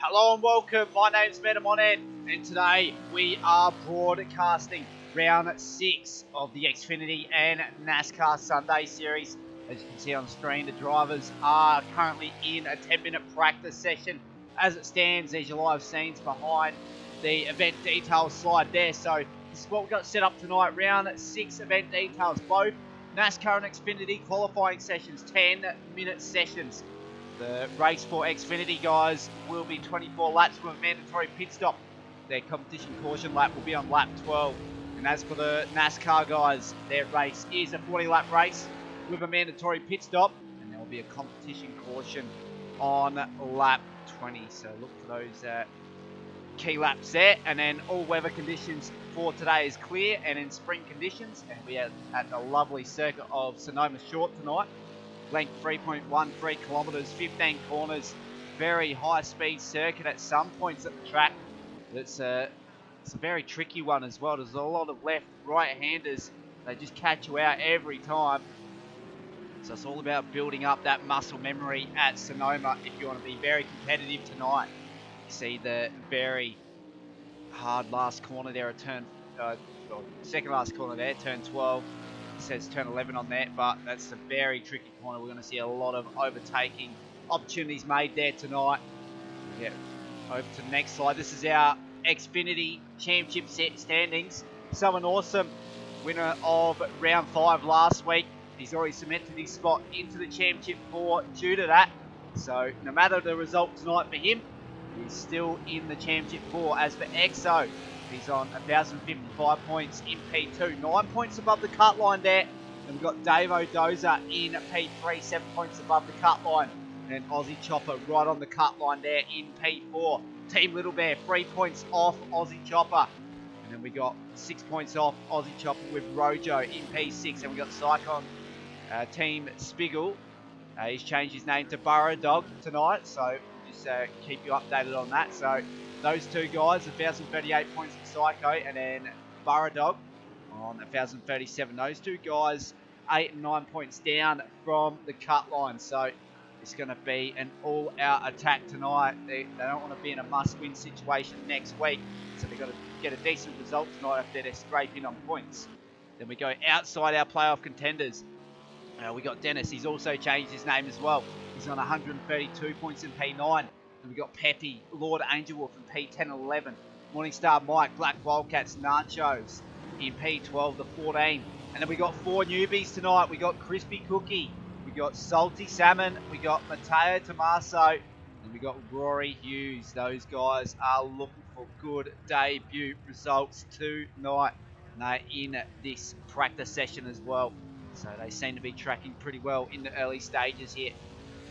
Hello and welcome, my name's Metamonet, and today we are broadcasting round 6 of the Xfinity and NASCAR Sunday Series. As you can see on the screen, the drivers are currently in a 10-minute practice session. As it stands, there's your live scenes behind the event details slide there. So this is what we've got set up tonight, round 6 event details, both NASCAR and Xfinity qualifying sessions, 10-minute sessions. The race for Xfinity guys will be 24 laps with a mandatory pit stop. Their competition caution lap will be on lap 12. And as for the NASCAR guys, their race is a 40-lap race with a mandatory pit stop. And there will be a competition caution on lap 20. So look for those key laps there. And then all weather conditions for today is clear and in spring conditions. And we are at the lovely circuit of Sonoma Short tonight. Length 3.13 kilometres, 15 corners, very high speed circuit at some points at the track. It's a very tricky one as well. There's a lot of left, right-handers. They just catch you out every time. So it's all about building up that muscle memory at Sonoma if you want to be very competitive tonight. You see the very hard last corner there at second last corner there, turn 12. It says turn 11 on that, but that's a very tricky corner. We're going to see a lot of overtaking opportunities made there tonight. Yeah, over to the next slide. This is our Xfinity Championship set standings. Someone awesome, winner of round 5 last week. He's already cemented his spot into the Championship 4 due to that. So no matter the result tonight for him, he's still in the Championship 4. As for Exo, he's on 1,055 points in P2, 9 points above the cut line there. And we've got Dave Odoza in P3, 7 points above the cut line. And Aussie Chopper right on the cut line there in P4. Team Little Bear, 3 points off Aussie Chopper. And then we got 6 points off Aussie Chopper with Rojo in P6. And we got Cyclone Team Spiggle. He's changed his name to Burrow Dog tonight, so we'll just keep you updated on that. So those two guys, 1,038 points for Psycho, and then Burrow Dog on 1,037. Those two guys, 8 and 9 points down from the cut line. So it's going to be an all-out attack tonight. They don't want to be in a must-win situation next week, so they've got to get a decent result tonight if they're scraping on points. Then we go outside our playoff contenders. We got Dennis. He's also changed his name as well. He's on 132 points in P9. And we got Peppy, Lord Angelwolf in P10 and 11. Morningstar Mike, Black Wildcats, Nachos in P12 to 14. And then we got 4 newbies tonight. We got Crispy Cookie. We got Salty Salmon. We got Matteo Tommaso. And we got Rory Hughes. Those guys are looking for good debut results tonight. And they're in this practice session as well. So they seem to be tracking pretty well in the early stages here.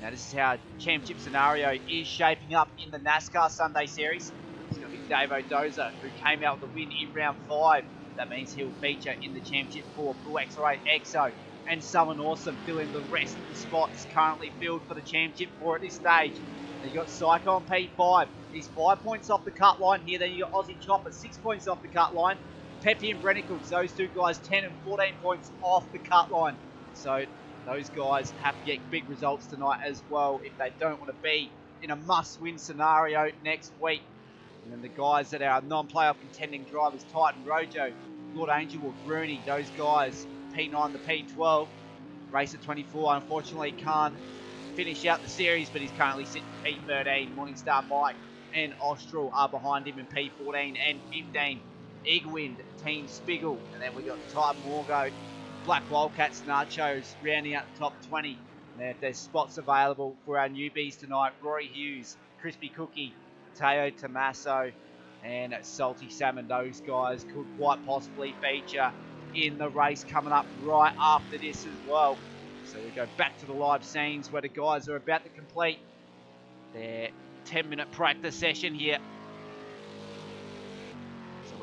Now this is how championship scenario is shaping up in the NASCAR Sunday Series. It's going to be Dave Odoza, who came out with the win in round 5. That means he'll feature in the Championship 4. Blue X-Ray Exo and Someone Awesome filling the rest of the spots currently filled for the Championship 4 at this stage. Then you got Psycho on P5. He's 5 points off the cut line here. Then you got Aussie Chopper, 6 points off the cut line. Peppy and Brennicles, those two guys, 10 and 14 points off the cut line. So those guys have to get big results tonight as well if they don't want to be in a must-win scenario next week. And then the guys that are non-playoff contending drivers, Titan, Rojo, Lord Angelwolf, Rooney, those guys, P9 to P12. Race at 24, unfortunately can't finish out the series, but he's currently sitting P13. Morningstar Mike and Austral are behind him in P14 and 15. Eaglewind, Team Spiggle, and then we got Ty Morgo, Black Wildcats, Nachos rounding out the top 20. And there's spots available for our newbies tonight. Rory Hughes, Crispy Cookie, Teo Tommaso, and Salty Salmon. Those guys could quite possibly feature in the race coming up right after this as well. So we go back to the live scenes where the guys are about to complete their 10-minute practice session here.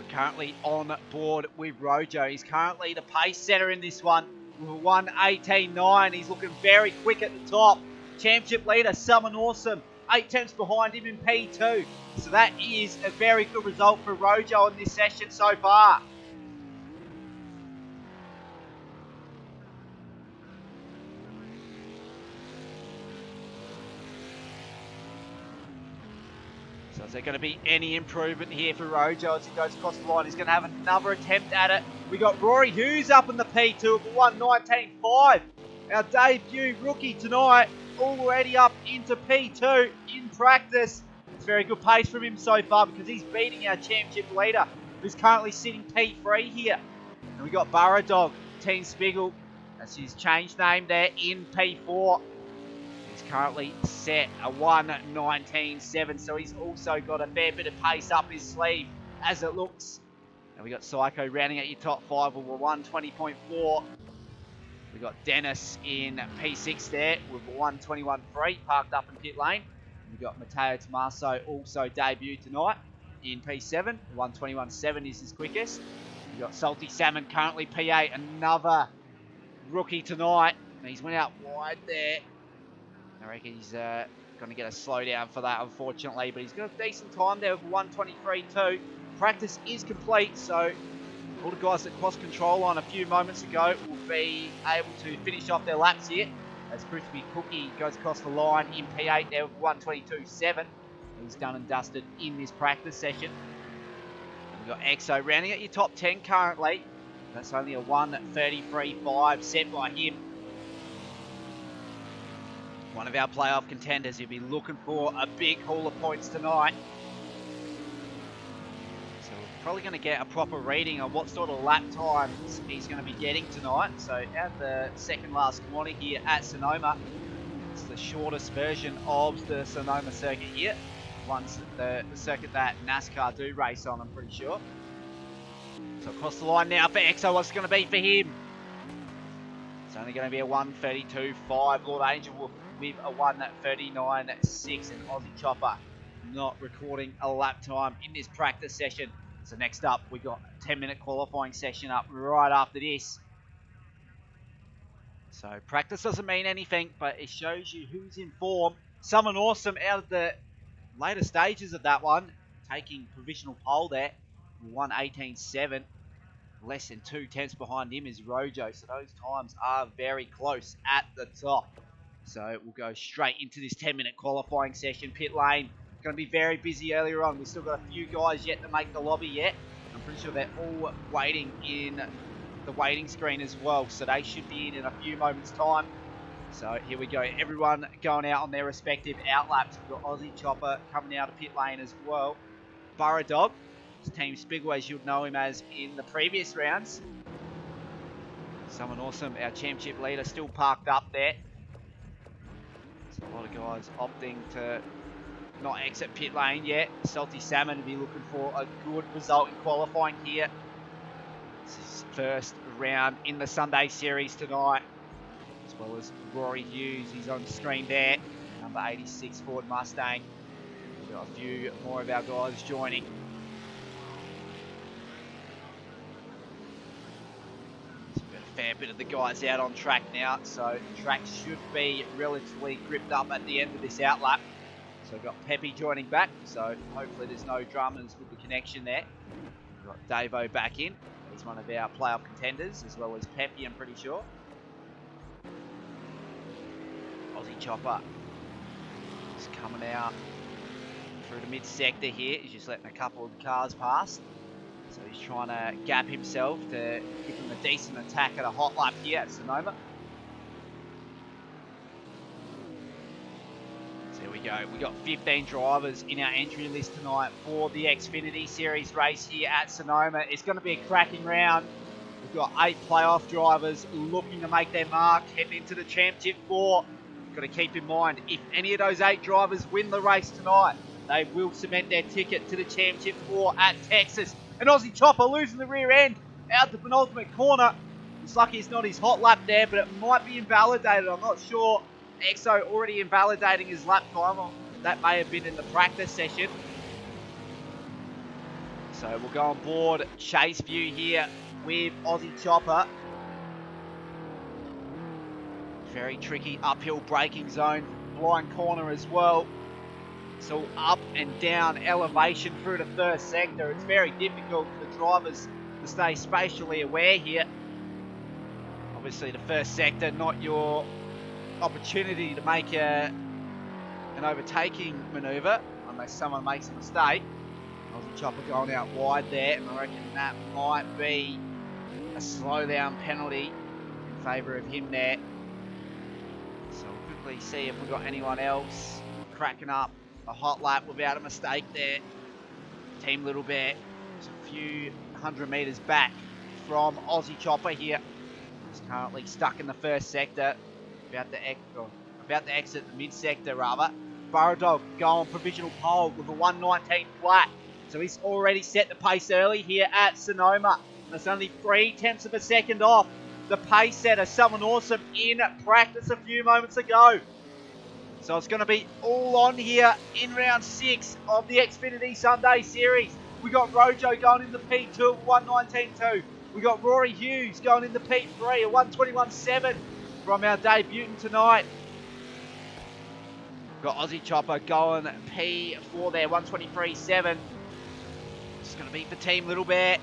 Currently on board with Rojo. He's currently the pace setter in this one with 1:18.9. He's looking very quick at the top. Championship leader, Someone Awesome, 8 tenths behind him in P2. So that is a very good result for Rojo in this session so far. So is there going to be any improvement here for Rojo as he goes across the line? He's going to have another attempt at it. We got Rory Hughes up in the P2 for 1:19.5. Our debut rookie tonight, already up into P2 in practice. It's very good pace from him so far because he's beating our championship leader, who's currently sitting P3 here. And we got Burrow Dog, Team Spiggle, that's his change name there, in P4. He's currently set a 1:19.7, so he's also got a fair bit of pace up his sleeve as it looks. And we got Psycho rounding out your top 5 with a 1:20.4. We got Dennis in P6 there with a 1:21.3 parked up in pit lane. We got Matteo Tommaso also debuted tonight in P7. 1:21.7 is his quickest. We got Salty Salmon currently P8, another rookie tonight. And he's went out wide there. I reckon he's going to get a slowdown for that, unfortunately. But he's got a decent time there with 1:23.2. Practice is complete, so all the guys that crossed control line a few moments ago will be able to finish off their laps here. As Crispy Cookie goes across the line in P8 there with 1:22.7. He's done and dusted in this practice session. We've got EXO rounding at your top 10 currently. That's only a 1:33.5 set by him. One of our playoff contenders. He'll be looking for a big haul of points tonight. So we're probably going to get a proper reading on what sort of lap times he's going to be getting tonight. So at the second last corner here at Sonoma, it's the shortest version of the Sonoma circuit here. One's the circuit that NASCAR do race on, I'm pretty sure. So across the line now for EXO, what's it going to be for him? It's only going to be a 1:32.5. Lord Angel with a 1:39.6, and Aussie Chopper not recording a lap time in this practice session. So next up, we got a 10-minute qualifying session up right after this. So practice doesn't mean anything, but it shows you who's in form. Someone awesome out of the later stages of that one, taking provisional pole there, 1:18.7. Less than 2 tenths behind him is Rojo, so those times are very close at the top. So we'll go straight into this 10-minute qualifying session. Pit lane, going to be very busy earlier on. We've still got a few guys yet to make the lobby yet. I'm pretty sure they're all waiting in the waiting screen as well, so they should be in a few moments' time. So here we go, everyone going out on their respective outlaps. We've got Aussie Chopper coming out of pit lane as well. Burrow Dog, Team Spiggle, as you'd know him as in the previous rounds. Someone awesome, our championship leader, still parked up there. There's a lot of guys opting to not exit pit lane yet. Salty Salmon will be looking for a good result in qualifying here. This is his first round in the Sunday series tonight. As well as Rory Hughes, he's on screen there. Number 86 Ford Mustang. We've got a few more of our guys joining. Fair bit of the guys out on track now, so the track should be relatively gripped up at the end of this outlap. So we've got Peppy joining back, so hopefully there's no dramas with the connection there. We've got Davo back in. He's one of our playoff contenders, as well as Peppy, I'm pretty sure. Aussie Chopper is coming out through the mid-sector here. He's just letting a couple of cars pass. So he's trying to gap himself to give him a decent attack at a hot lap here at Sonoma. So here we go. We got 15 drivers in our entry list tonight for the Xfinity Series race here at Sonoma. It's going to be a cracking round. We've got 8 playoff drivers looking to make their mark heading into the Championship 4. You've got to keep in mind, if any of those 8 drivers win the race tonight, they will cement their ticket to the Championship 4 at Texas. And Aussie Chopper losing the rear end out the penultimate corner. It's lucky it's not his hot lap there, but it might be invalidated. I'm not sure. EXO already invalidating his lap time. That may have been in the practice session. So we'll go on board chase view here with Aussie Chopper. Very tricky uphill braking zone. Blind corner as well. So up and down elevation through the first sector. It's very difficult for the drivers to stay spatially aware here. Obviously the first sector, not your opportunity to make an overtaking manoeuvre. unless someone makes a mistake. Aussie Chopper going out wide there, and I reckon that might be a slow down penalty in favour of him there. So we'll quickly see if we've got anyone else cracking up a hot lap without a mistake there. Team Little Bear is a few 100 metres back from Aussie Chopper here. He's currently stuck in the first sector, about to exit the mid-sector rather. Burrow Dog going provisional pole with a 1:19 flat. So he's already set the pace early here at Sonoma. That's only 0.3 of a second off the pace setter, someone awesome in practice a few moments ago. So it's going to be all on here in round 6 of the Xfinity Sunday Series. We got Rojo going in the P2 at 1:19.2. We got Rory Hughes going in the P3 at 1:21.7 from our debutant tonight. We've got Aussie Chopper going P4 there, 1:23.7. It's going to be for Team Little Bear.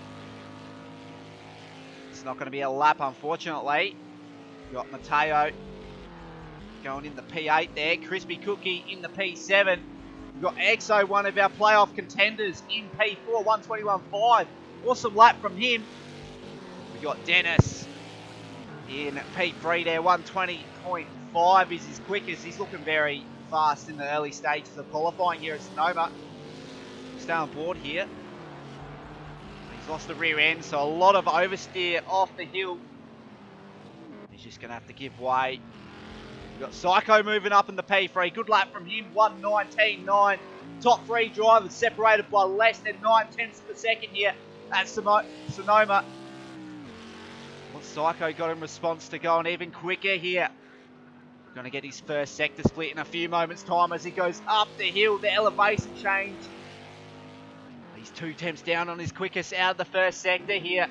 It's not going to be a lap, unfortunately. We've got Mateo going in the P8 there. Crispy Cookie in the P7. We've got Exo, one of our playoff contenders, in P4, 1:21.5. Awesome lap from him. We've got Dennis in P3 there, 1:20.5 is his quickest. He's looking very fast in the early stages of qualifying here at Sonoma. Stay on board here. He's lost the rear end, so a lot of oversteer off the hill. He's just going to have to give way. We've got Psycho moving up in the P3. Good lap from him, 1:19.9. Top 3 drivers separated by less than 0.9 of a second here at Sonoma. Well, Psycho got in response to going even quicker here. Going to get his first sector split in a few moments' time as he goes up the hill, the elevation change. He's 2 temps down on his quickest out of the first sector here.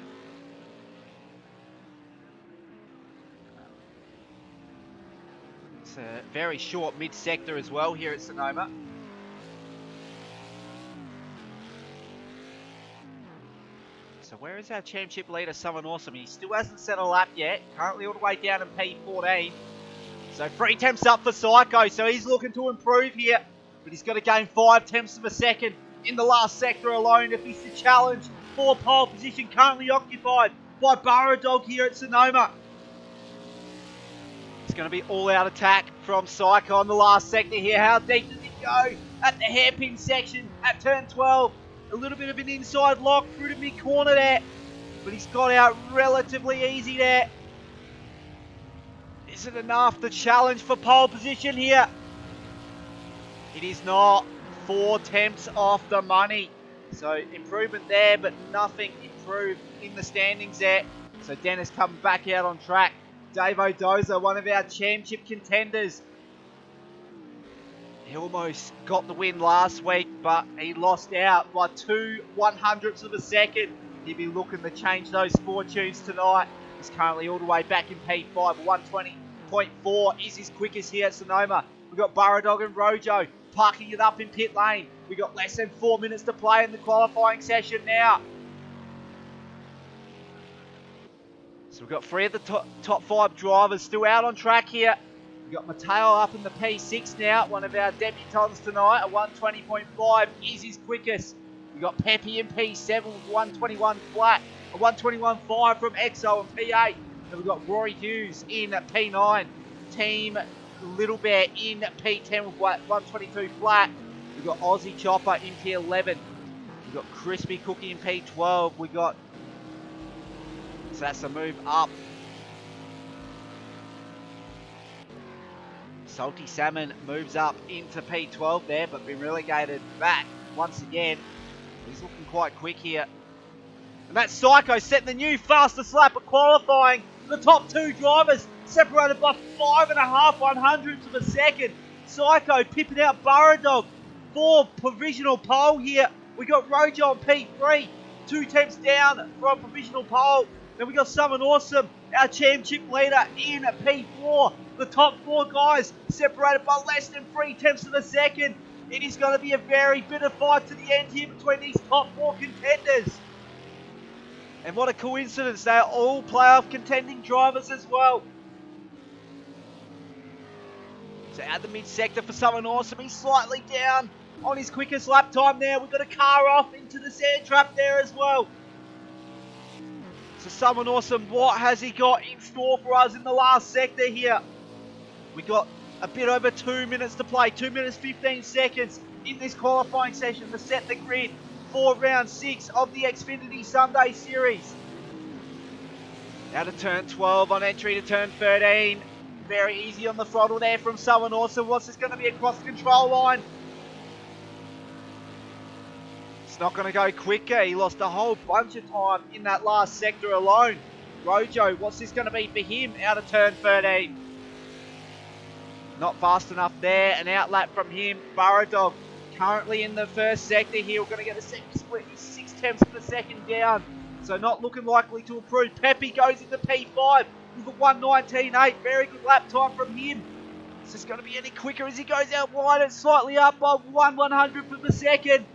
It's a very short mid-sector as well here at Sonoma. So where is our championship leader, Someone Awesome? He still hasn't set a lap yet. Currently all the way down in P14. So 3 temps up for Psycho. So he's looking to improve here. But he's got to gain 5 tenths of a second in the last sector alone if he's to challenge for pole position, currently occupied by Burrow Dog here at Sonoma. It's going to be all-out attack from Psycho on the last sector here. How deep does it go at the hairpin section at turn 12? A little bit of an inside lock through to mid-corner there, but he's got out relatively easy there. Is it enough to challenge for pole position here? It is not. 4 temps off the money. So improvement there, but nothing improved in the standings there. So Dennis coming back out on track. Dave Odoza, one of our championship contenders. He almost got the win last week, but he lost out by 0.02 of a second. He'll be looking to change those fortunes tonight. He's currently all the way back in P5. 1:20.4 is his quickest here at Sonoma. We've got Burrow Dog and Rojo parking it up in pit lane. We've got less than 4 minutes to play in the qualifying session now. So we've got 3 of the top 5 drivers still out on track here. We've got Mateo up in the P6 now, one of our debutants tonight. At 1:20.5 is his quickest. We've got Peppy in P7 with 1:21 flat. A 1:21.5 from Exo in P8. And we've got Rory Hughes in P9. Team Little Bear in P10 with 1:22 flat. We've got Aussie Chopper in P11. We've got Crispy Cookie in P12. We got, so that's a move up. Salty Salmon moves up into P12 there, but been relegated back once again. He's looking quite quick here. And that Psycho setting the new fastest lap at qualifying. The top 2 drivers separated by 5.5 of a second. Psycho pipping out Burrow Dog for provisional pole here. We got Rojo on P3, 2 temps down from provisional pole. Then we got Someone Awesome, our championship leader, in P4. The top 4 guys separated by less than 0.3 of a second. It is going to be a very bitter fight to the end here between these top 4 contenders. And what a coincidence, they are all playoff contending drivers as well. So out the mid-sector for Someone Awesome, he's slightly down on his quickest lap time there. We've got a car off into the sand trap there as well. So someone awesome, what has he got in store for us in the last sector here? We got a bit over 2 minutes to play, 2 minutes 15 seconds in this qualifying session to set the grid for round 6 of the Xfinity Sunday Series. Out of turn 12 on entry to turn 13. Very easy on the throttle there from someone awesome. What's this going to be across the control line? It's not going to go quicker. He lost a whole bunch of time in that last sector alone. Rojo, what's this going to be for him out of turn 13? Not fast enough there. An outlap from him. Burradog currently in the first sector here. We're going to get a second split. He's 6/10 of a second down. So not looking likely to improve. Pepe goes into P5 with a 1:19.8. Very good lap time from him. Is this going to be any quicker as he goes out wide? It's slightly up by 1/100th of a second.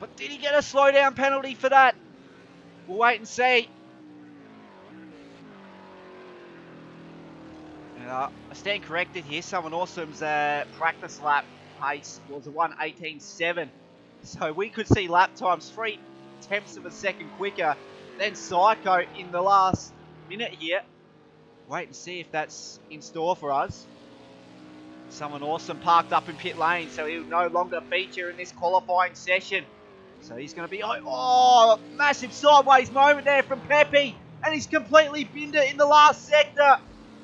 But did he get a slowdown penalty for that? We'll wait and see. I stand corrected here. Someone awesome's practice lap pace was a 1:18.7. So we could see lap times 3/10 of a second quicker than Psycho in the last minute here. Wait and see if that's in store for us. Someone awesome parked up in pit lane, so he'll no longer feature in this qualifying session. So he's going to be, oh, massive sideways moment there from Pepe. And he's completely binned it in the last sector.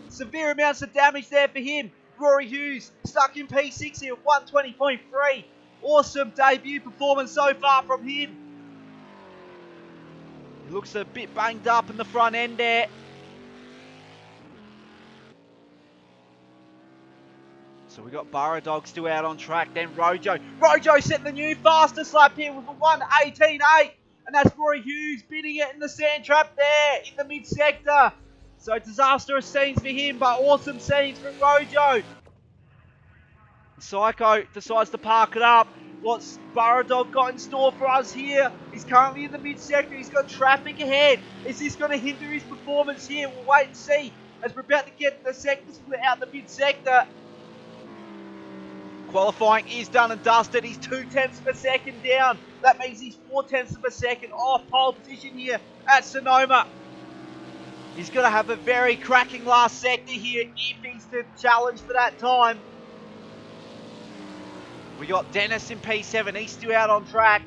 Severe amounts of damage there for him. Rory Hughes stuck in P6 here, 1:20.3. Awesome debut performance so far from him. He looks a bit banged up in the front end there. So we got Burradog still out on track. Then Rojo. Rojo set the new fastest lap here with a 1:18.8. And that's Rory Hughes bidding it in the sand trap there in the mid-sector. So disastrous scenes for him, but awesome scenes from Rojo. Psycho decides to park it up. What's Burradog got in store for us here? He's currently in the mid-sector. He's got traffic ahead. Is this going to hinder his performance here? We'll wait and see as we're about to get the sector split out the mid-sector. Qualifying is done and dusted. He's 2/10 of a second down. That means he's 4/10 of a second off pole position here at Sonoma. He's going to have a very cracking last sector here if he's to challenge for that time. We got Dennis in P7. He's still out on track.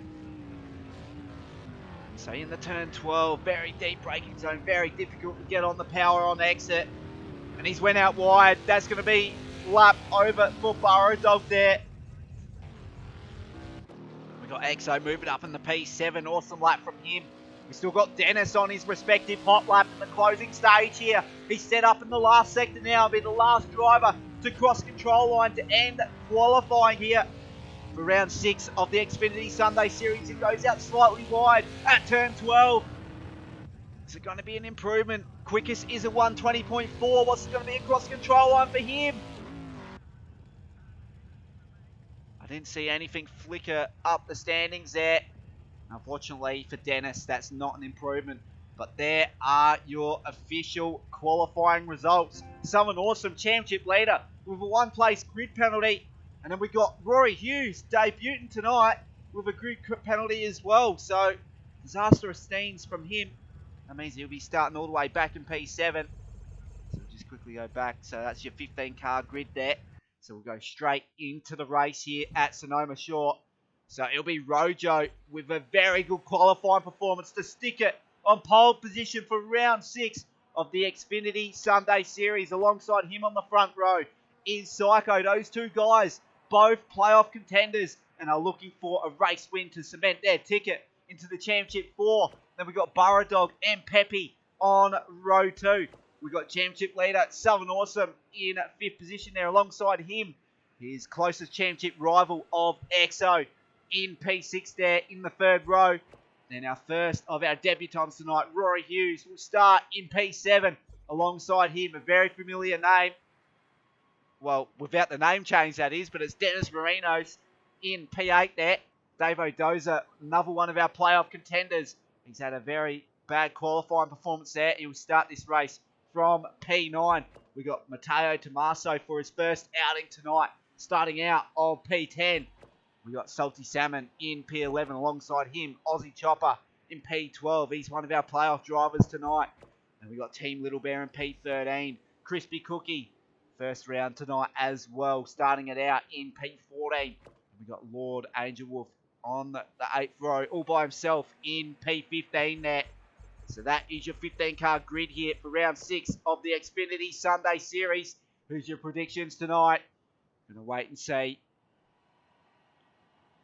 So in the turn 12, very deep braking zone. Very difficult to get on the power on exit. And he's went out wide. That's going to be lap over for Burradog there. We got Exo moving up in the P7. Awesome lap from him. We still got Dennis on his respective hot lap in the closing stage here. He's set up in the last sector now. Be the last driver to cross control line to end qualifying here for round 6 of the Xfinity Sunday Series. It goes out slightly wide at turn 12. Is it going to be an improvement? Quickest is a 1:20.4. What's it going to be across control line for him? I didn't see anything flicker up the standings there. Unfortunately for Dennis, that's not an improvement. But there are your official qualifying results. Someone awesome championship leader with a 1-place grid penalty. And then we got Rory Hughes debuting tonight with a grid penalty as well. So disastrous scenes from him. That means he'll be starting all the way back in P7. So we'll just quickly go back. So that's your 15-car grid there. So we'll go straight into the race here at Sonoma Shore. So it'll be Rojo with a very good qualifying performance to stick it on pole position for round 6 of the Xfinity Sunday Series. Alongside him on the front row is Psycho. Those two guys, both playoff contenders, and are looking for a race win to cement their ticket into the Championship 4. Then we've got Burradog and Pepe on row 2. We've got Championship leader Southern Awesome in 5th position there. Alongside him, his closest Championship rival of Exo in P6 there in the 3rd row. Then our first of our debutants tonight, Rory Hughes, will start in P7. Alongside him, a very familiar name. Well, without the name change that is, but it's Dennis Marinos in P8 there. Dave O'Doza, another one of our playoff contenders. He's had a very bad qualifying performance there. He will start this race from P9. We got Matteo Tommaso for his first outing tonight. starting out of P10. We got Salty Salmon in P11 alongside him, Aussie Chopper in P12. He's one of our playoff drivers tonight. And we got Team Little Bear in P13. Crispy Cookie, first round tonight as well, starting it out in P14. We got Lord Angel Wolf on the 8th row, all by himself in P15 there. So that is your 15-car grid here for round 6 of the Xfinity Sunday Series. Who's your predictions tonight? Gonna wait and see.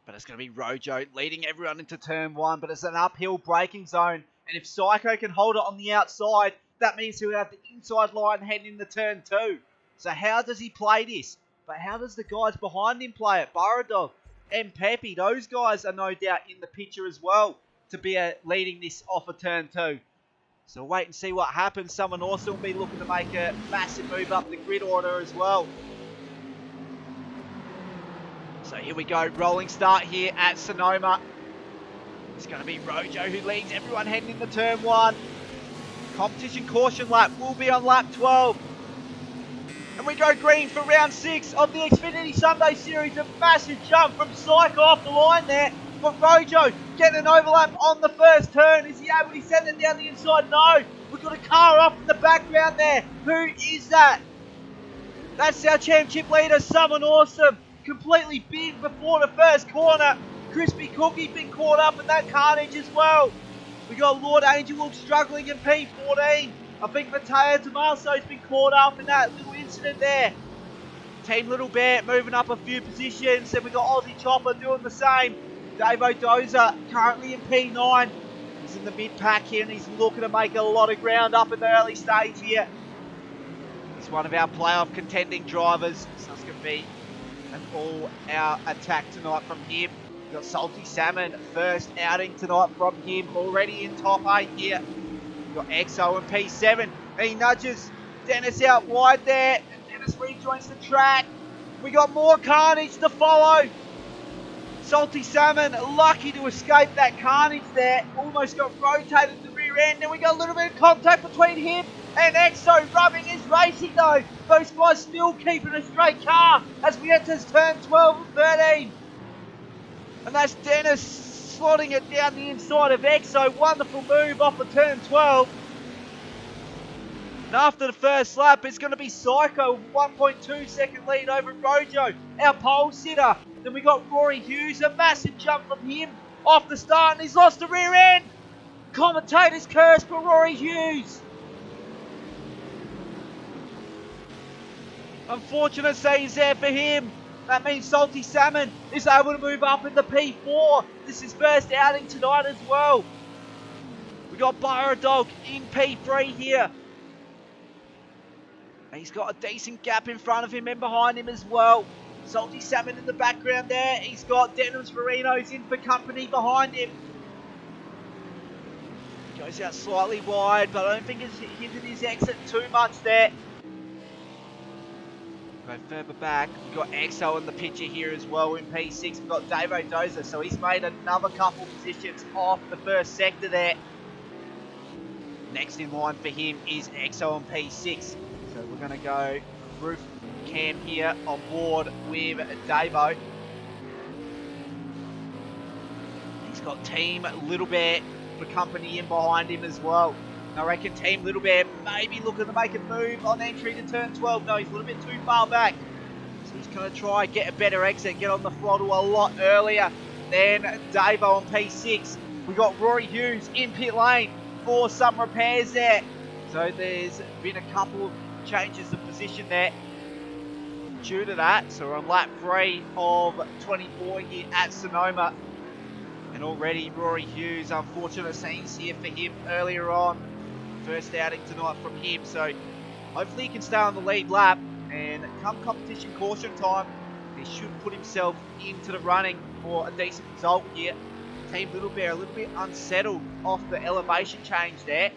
But it's going to be Rojo leading everyone into turn 1. But it's an uphill braking zone. And if Psycho can hold it on the outside, that means he'll have the inside line heading into turn 2. So how does he play this? But how does the guys behind him play it? Burradog and Peppy, those guys are no doubt in the picture as well to be leading this off of turn 2. So wait and see what happens. Someone also will be looking to make a massive move up the grid order as well. So here we go, rolling start here at Sonoma. It's going to be Rojo who leads everyone heading into turn 1. Competition caution lap will be on lap 12. And we go green for round 6 of the Xfinity Sunday Series. A massive jump from Psycho off the line there. But Rojo getting an overlap on the first turn. Is he able to send it down the inside? No. We've got a car off in the background there. Who is that? That's our championship leader, Someone Awesome. Completely big before the first corner. Crispy Cookie been caught up in that carnage as well. We got Lord Angel Wolf struggling in P14. I think Mateo Tomaso's been caught up in that little incident there. Team Little Bear moving up a few positions. Then we got Aussie Chopper doing the same. Dave O'Doza currently in P9. He's in the mid-pack here and he's looking to make a lot of ground up in the early stage here. He's one of our playoff contending drivers. So it's going to be an all-out attack tonight from him. We've got Salty Salmon, first outing tonight from him, already in top 8 here. We've got XO and P7. He nudges Dennis out wide there, and Dennis rejoins the track. We got more carnage to follow. Salty Salmon lucky to escape that carnage there. Almost got rotated to the rear end, and we got a little bit of contact between him and EXO rubbing his racing though. Those guys still keeping a straight car as we enter turn 12 and 13. And that's Dennis slotting it down the inside of EXO. Wonderful move off of turn 12. And after the first lap, it's going to be Psycho with 1.2 second lead over Rojo, our pole sitter. Then we got Rory Hughes, a massive jump from him off the start, and he's lost the rear end. Commentator's curse for Rory Hughes. Unfortunate scenes there for him. That means Salty Salmon is able to move up into P4. This is his first outing tonight as well. We got Burradog in P3 here. And he's got a decent gap in front of him and behind him as well. Salty Salmon in the background there. He's got Denham's Marinos in for company behind him. Goes out slightly wide, but I don't think it's hindered his exit too much there. Go further back, we've got EXO in the picture here as well in P6. We've got Dave O'Doza, so he's made another couple positions off the first sector there. Next in line for him is EXO on P6. So we're going to go roof cam here on board with Davo. He's got Team Little Bear for company in behind him as well. I reckon Team Little Bear may be looking to make a move on entry to turn 12. No, he's a little bit too far back. So he's going to try and get a better exit, get on the throttle a lot earlier than Davo on P6. We got Rory Hughes in pit lane for some repairs there. So there's been a couple of changes of position there due to that. So we're on lap 3 of 24 here at Sonoma. And already Rory Hughes, unfortunate scenes here for him earlier on. First outing tonight from him, so hopefully he can stay on the lead lap, and come competition caution time, he should put himself into the running for a decent result here. Team Little Bear a little bit unsettled off the elevation change there.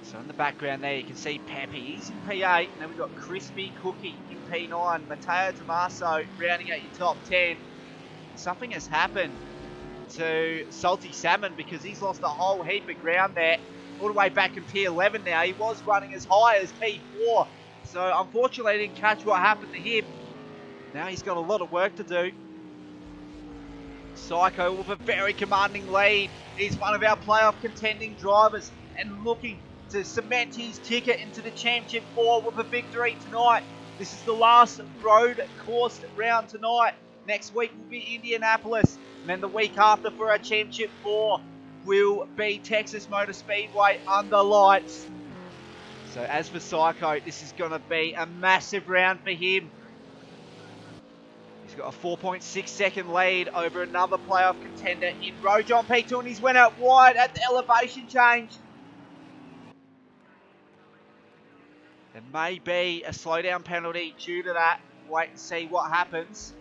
So in the background there you can see Peppy, he's in P8, and then we've got Crispy Cookie in P9, Mateo Tomaso rounding out your top 10. Something has happened to Salty Salmon because he's lost a whole heap of ground there. all the way back in P11 now. He was running as high as P4. So unfortunately, he didn't catch what happened to him. Now he's got a lot of work to do. Psycho with a very commanding lead. He's one of our playoff contending drivers and looking to cement his ticket into the Championship 4 with a victory tonight. This is the last road course round tonight. Next week will be Indianapolis. And then the week after for our Championship 4 will be Texas Motor Speedway under lights. So as for Psycho, this is going to be a massive round for him. He's got a 4.6 second lead over another playoff contender in Rojo on P2, and he's went out wide at the elevation change. There may be a slowdown penalty due to that. Wait and see what happens.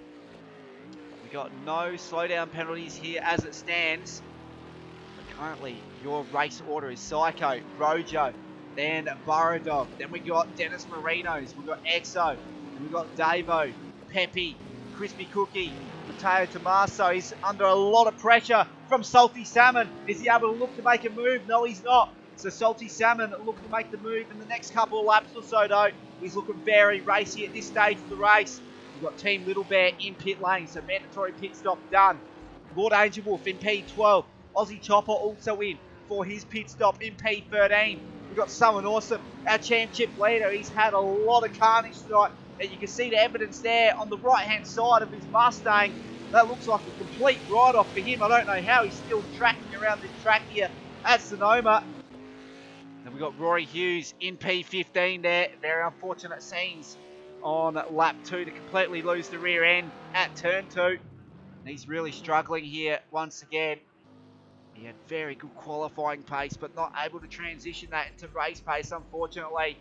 We got no slowdown penalties here as it stands. But currently, your race order is Psycho, Rojo, then Burrow Dog. Then we got Dennis Marinos, we got Exo, and we got Davo, Pepe, Crispy Cookie, Mateo Tommaso. He's under a lot of pressure from Salty Salmon. Is he able to look to make a move? No, he's not. So Salty Salmon looking to make the move in the next couple of laps or so, though. He's looking very racy at this stage of the race. We've got Team Little Bear in pit lane, so mandatory pit stop done. Lord Angel Wolf in P12. Aussie Chopper also in for his pit stop in P13. We've got Someone Awesome, our championship leader. He's had a lot of carnage tonight. And you can see the evidence there on the right-hand side of his Mustang. That looks like a complete write-off for him. I don't know how he's still tracking around this track here at Sonoma. Then we've got Rory Hughes in P15 there. Very unfortunate scenes on lap 2 to completely lose the rear end at turn 2. And he's really struggling here once again. He had very good qualifying pace, but not able to transition that into race pace, unfortunately.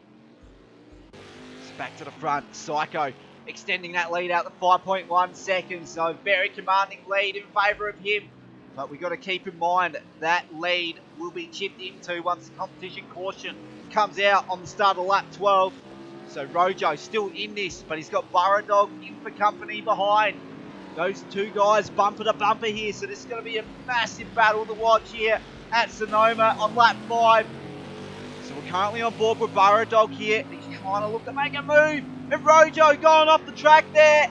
Back to the front, Psycho extending that lead out to 5.1 seconds, so very commanding lead in favour of him. But we've got to keep in mind that lead will be chipped into once the competition caution comes out on the start of lap 12. So Rojo still in this, but he's got Burrow Dog in for company behind. Those two guys bumper to bumper here, so this is going to be a massive battle to watch here at Sonoma on lap 5. So we're currently on board with Burrow Dog here. He's trying to look to make a move. And Rojo going off the track there.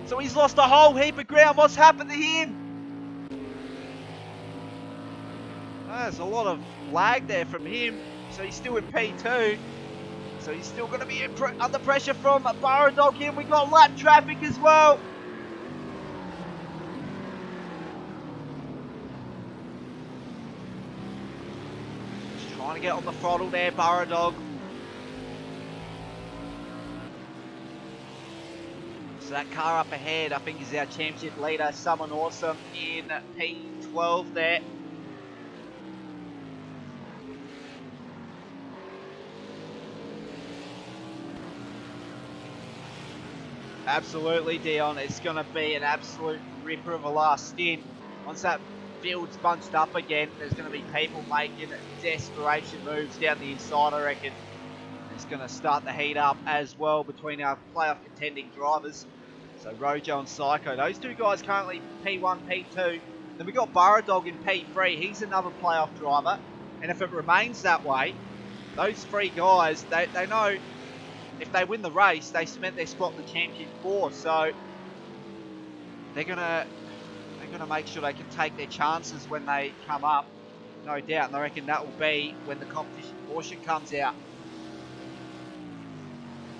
So he's lost a whole heap of ground. What's happened to him? There's a lot of lag there from him. So he's still in P2. So he's still going to be under pressure from Burrow Dog here. We've got lap traffic as well. Trying to get on the throttle there, Burrow Dog. So that car up ahead, I think, is our championship leader, Someone Awesome in P12 there. Absolutely, Dion. It's going to be an absolute ripper of a last stint. Once that field's bunched up again, there's going to be people making desperation moves down the inside, I reckon. It's going to start the heat up as well between our playoff contending drivers. So Rojo and Psycho, those two guys currently P1, P2. Then we've got Burrow Dog in P3. He's another playoff driver. And if it remains that way, those three guys, they know if they win the race, they cement their spot in the Championship 4. So they're going to make sure they can take their chances when they come up, no doubt. And I reckon that will be when the competition caution comes out.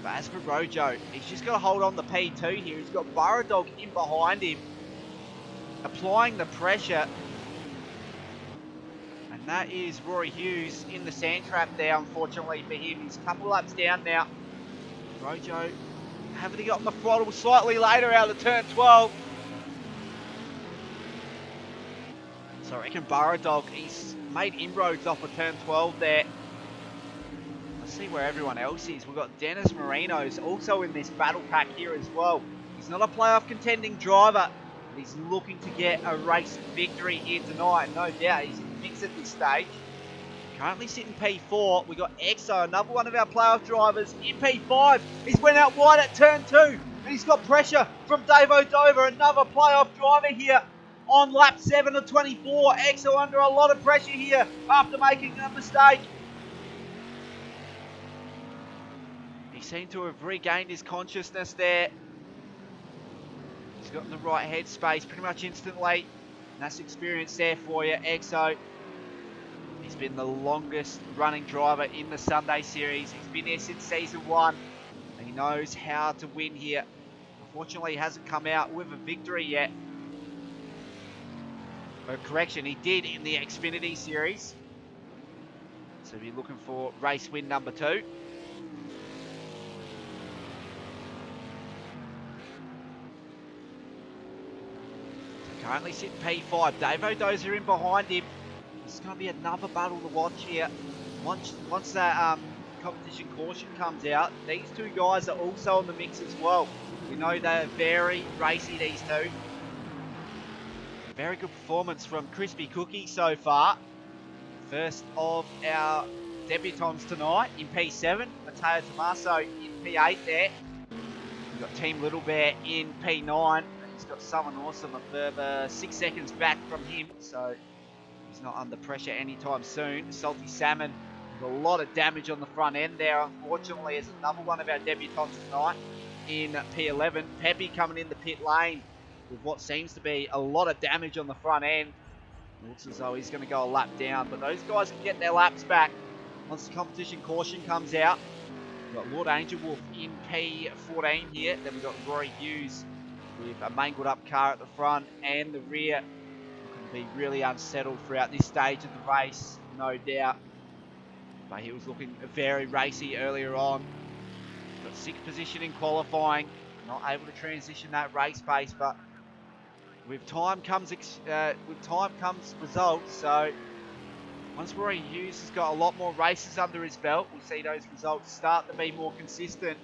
But as for Rojo, he's just got to hold on to P2 here. He's got Burrow Dog in behind him, applying the pressure. And that is Rory Hughes in the sand trap there, unfortunately for him. He's a couple laps down now. Rojo having to get on the throttle slightly later out of turn 12. So I reckon Burrow Dog, he's made inroads off of turn 12 there. Let's see where everyone else is. We've got Dennis Marinos also in this battle pack here as well. He's not a playoff contending driver, but he's looking to get a race victory here tonight. No doubt he's in the mix at this stage. Currently sitting P4. We've got Exo, another one of our playoff drivers, in P5. He's went out wide at turn 2. And he's got pressure from Davo Dover, another playoff driver here. on lap 7 of 24. Exo under a lot of pressure here after making a mistake. He seemed to have regained his consciousness there. He's got in the right headspace pretty much instantly. And that's experience there for you, Exo. He's been the longest running driver in the Sunday Series. He's been there since season 1. And he knows how to win here. Unfortunately, he hasn't come out with a victory yet. But correction, he did in the Xfinity Series. So we're looking for race win number 2. Currently sitting P5. Davo Dozer in behind him. It's going to be another battle to watch here. Once that competition caution comes out, these two guys are also in the mix as well. We know they're very racy, these two. Very good performance from Crispy Cookie so far. First of our debutants tonight in P7. Matteo Tommaso in P8 there. We've got Team Little Bear in P9. He's got someone awesome a further 6 seconds back from him, so he's not under pressure anytime soon. Salty Salmon with a lot of damage on the front end there. Unfortunately, is another one of our debutants tonight in P11. Peppy coming in the pit lane with what seems to be a lot of damage on the front end. It looks as though he's going to go a lap down, but those guys can get their laps back once the competition caution comes out. We've got Lord Angel Wolf in P14 here. Then we've got Rory Hughes with a mangled up car at the front and the rear. Looking to be really unsettled throughout this stage of the race, no doubt. But he was looking very racy earlier on. Got 6th position in qualifying. Not able to transition that race pace, but with time comes results. So once Rory Hughes has got a lot more races under his belt, we'll see those results start to be more consistent.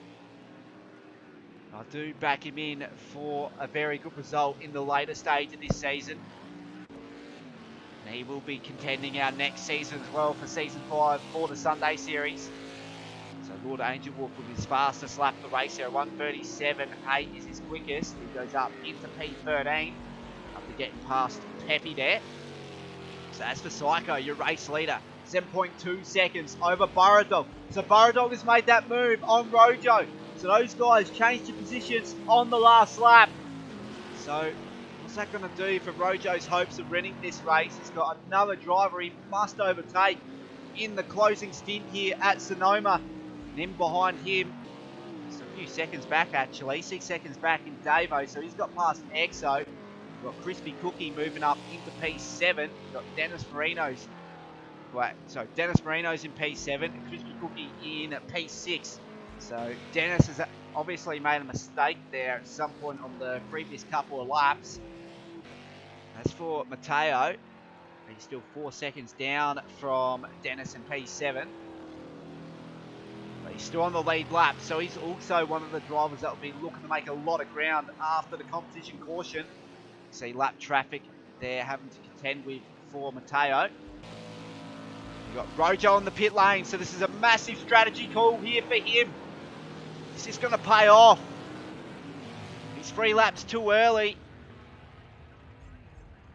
I do back him in for a very good result in the later stage of this season. And he will be contending our next season as well for season 5 for the Sunday Series. So Lord Angel Wolf with his fastest lap of the race here, 1:37.8 is his quickest. He goes up into P13 after getting past Peppy there. So as for Psycho, your race leader, 7.2 seconds over Burradog. So Burradog has made that move on Rojo. So those guys changed their positions on the last lap. So what's that going to do for Rojo's hopes of winning this race? He's got another driver he must overtake in the closing stint here at Sonoma. And in behind him, just a few seconds back actually, 6 seconds back in Davo. So he's got past Exo. We've got Crispy Cookie moving up into P7. We've got Dennis Marino's. So Dennis Marino's in P7 and Crispy Cookie in P6. So Dennis has obviously made a mistake there at some point on the previous couple of laps. As for Matteo, he's still 4 seconds down from Dennis in P7. But he's still on the lead lap, so he's also one of the drivers that will be looking to make a lot of ground after the competition caution. See lap traffic there having to contend with for Matteo. We've got Rojo on the pit lane, so this is a massive strategy call here for him. This is going to pay off. He's 3 laps too early.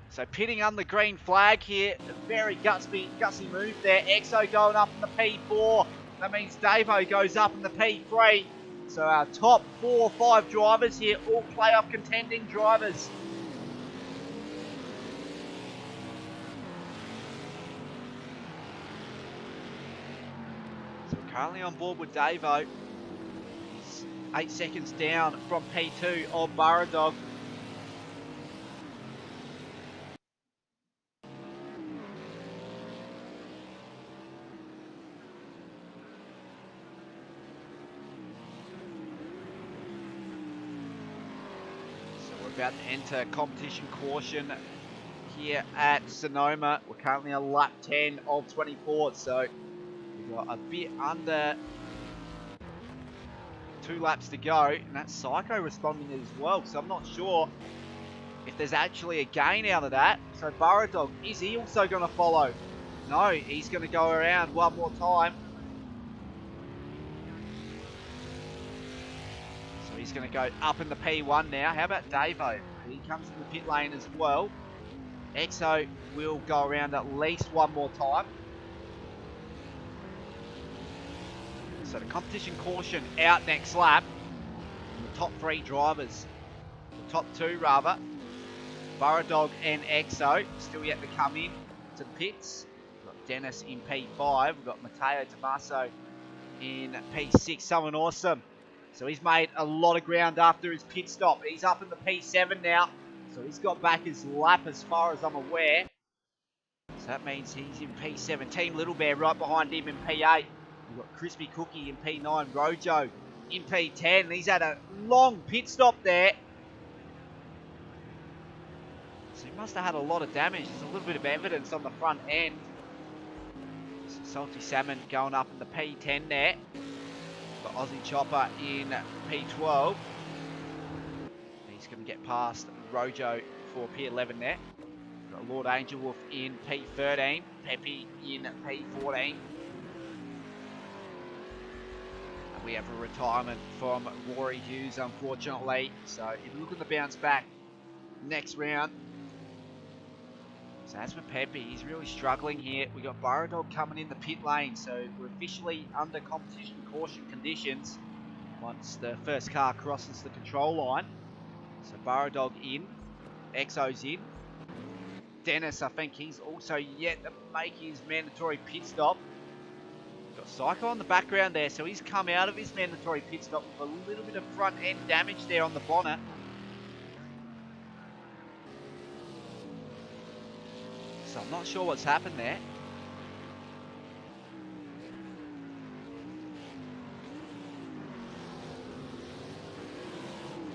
So pitting on the green flag here, a very gutsy move there. Exo going up in the P4. That means Davo goes up in the P3. So our top 4 or 5 drivers here, all playoff contending drivers. So we're currently on board with Davo. He's 8 seconds down from P2 of Burradog. About to enter competition caution here at Sonoma. We're currently on lap 10 of 24, so we've got a bit under 2 laps to go, and that's Psycho responding as well, so I'm not sure if there's actually a gain out of that. So Burradog, is he also going to follow? No, he's going to go around one more time. He's going to go up in the P1 now. How about Davo? He comes in the pit lane as well. Exo will go around at least one more time. So the competition caution out next lap. And the top three drivers, the top two rather, Burradog and Exo, still yet to come in to the pits. We've got Dennis in P5. We've got Matteo Tommaso in P6. Someone awesome. So he's made a lot of ground after his pit stop. He's up in the P7 now. So he's got back his lap as far as I'm aware. So that means he's in P7. Team Little Bear right behind him in P8. We've got Crispy Cookie in P9. Rojo in P10. He's had a long pit stop there. So he must have had a lot of damage. There's a little bit of evidence on the front end. Salty Salmon going up in the P10 there. Got Aussie Chopper in P12. He's going to get past Rojo for P11 there. Got Lord Angel Wolf in P13. Peppy in P14. And we have a retirement from Rory Hughes, unfortunately. So if you're looking to bounce back next round. So as for Pepe, he's really struggling here. We got Burradog coming in the pit lane, so we're officially under competition caution conditions once the first car crosses the control line. So Burradog in, Exo's in. Dennis, I think he's also yet to make his mandatory pit stop. Got Psycho on the background there, so he's come out of his mandatory pit stop with a little bit of front end damage there on the bonnet. So I'm not sure what's happened there.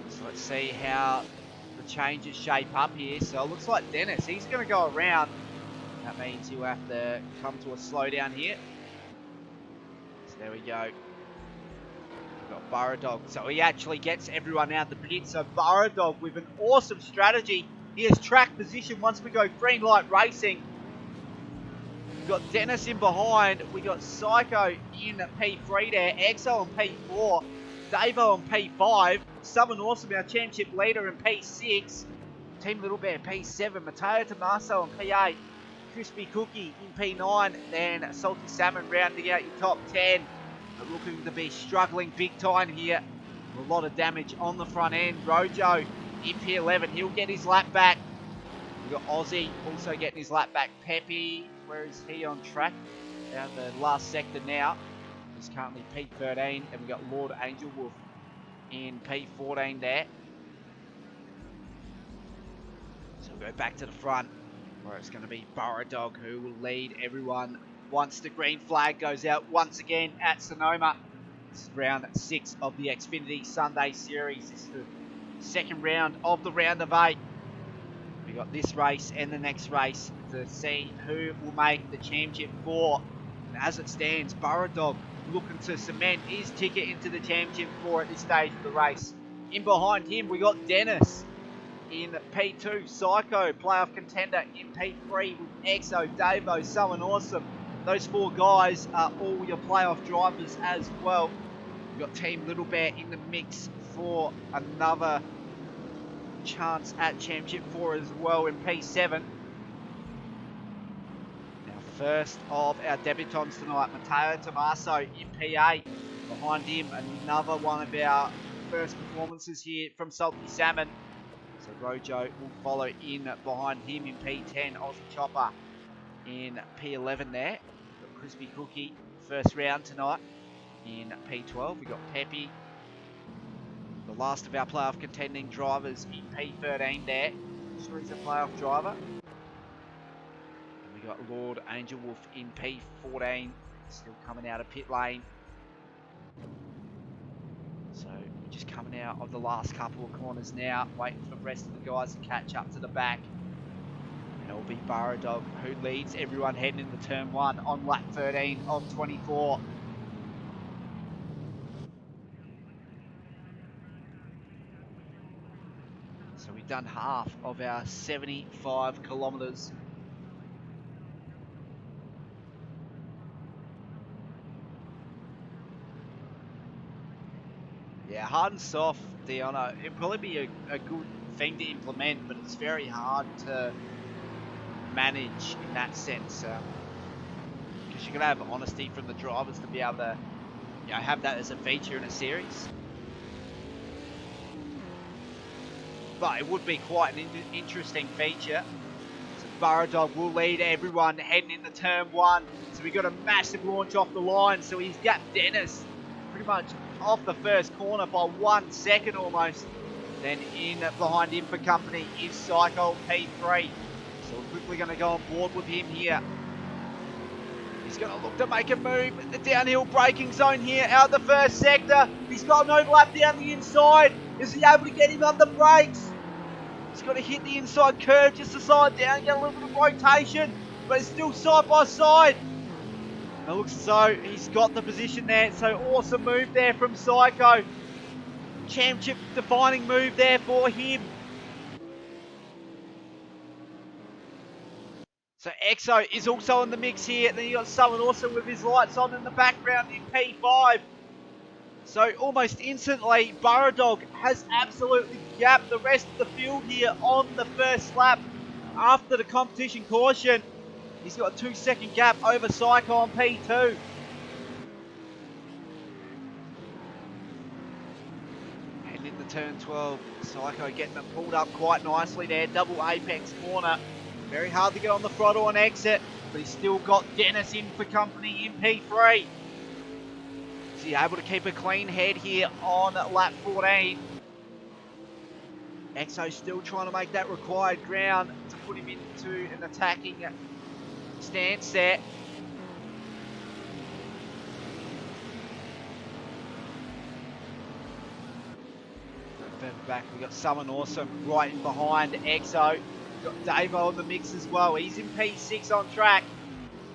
So let's see how the changes shape up here. So it looks like Dennis, he's going to go around. That means he'll have to come to a slowdown here. So there we go. We've got Burradog. So he actually gets everyone out the pit. So Burradog with an awesome strategy. He has track position once we go green light racing. We've got Dennis in behind. We got Psycho in P3 there. Exo on P4. Davo on P5. Someone awesome, our championship leader in P6. Team Little Bear P7. Matteo Tommaso on P8. Crispy Cookie in P9. Then Salty Salmon rounding out your top 10. But looking to be struggling big time here. A lot of damage on the front end. Rojo in P11, he'll get his lap back. We've got Aussie also getting his lap back. Peppy, where is he on track? Down the last sector now. He's currently P13. And we've got Lord Angel Wolf in P14 there. So we'll go back to the front, where it's going to be Burradog who will lead everyone once the green flag goes out once again at Sonoma. This is round 6 of the Xfinity Sunday Series. This is the second round of the round of 8. We got this race and the next race to see who will make the championship 4. And as it stands, Burradog looking to cement his ticket into the championship 4 at this stage of the race. In behind him, we got Dennis in P2, Psycho, playoff contender in P3 with Exo, Davo, Someone Awesome. Those 4 guys are all your playoff drivers as well. We've got Team Little Bear in the mix for another chance at Championship 4 as well in P7. Now first of our debutants tonight, Matteo Tommaso in P8. Behind him, another one of our first performances here from Salty Salmon. So Rojo will follow in behind him in P10. Aussie Chopper in P11 there. We've got Crispy Cookie first round tonight in P12. We've got Peppy, the last of our playoff contending drivers in P13 there. Sure he's a playoff driver. And we got Lord Angel Wolf in P14, still coming out of pit lane. So we're just coming out of the last couple of corners now, waiting for the rest of the guys to catch up to the back. And it'll be Burradog who leads everyone heading into turn 1 on lap 13 of 24. So we've done half of our 75 kilometres. Yeah, hard and soft, Deanna. It'd probably be a good thing to implement, but it's very hard to manage in that sense, because you're going to have honesty from the drivers to be able to, have that as a feature in a series. But it would be quite an interesting feature. So Burradog will lead everyone heading into turn 1. So we got a massive launch off the line. So he's gapped Dennis pretty much off the first corner by 1 second almost. Then in behind him for company is Psycho P3. So we're quickly going to go on board with him here. He's going to look to make a move in the downhill braking zone here out of the first sector. He's got an overlap down the inside. Is he able to get him on the brakes? He's got to hit the inside curve just to slide down, get a little bit of rotation, but it's still side by side. It looks as though he's got the position there, so awesome move there from Psycho. Championship defining move there for him. So Exo is also in the mix here. Then you got someone also with his lights on in the background in P5. So almost instantly, Burradog has absolutely gapped the rest of the field here on the first lap after the competition caution. He's got a 2-second gap over Psycho on P2. And into turn 12, Psycho getting it pulled up quite nicely there. Double apex corner. Very hard to get on the throttle on exit, but he's still got Dennis in for company in P3. Is he able to keep a clean head here on lap 14? Exo still trying to make that required ground to put him into an attacking stance there. Further back, we got someone awesome right in behind Exo. We've got Davo in the mix as well. He's in P6 on track.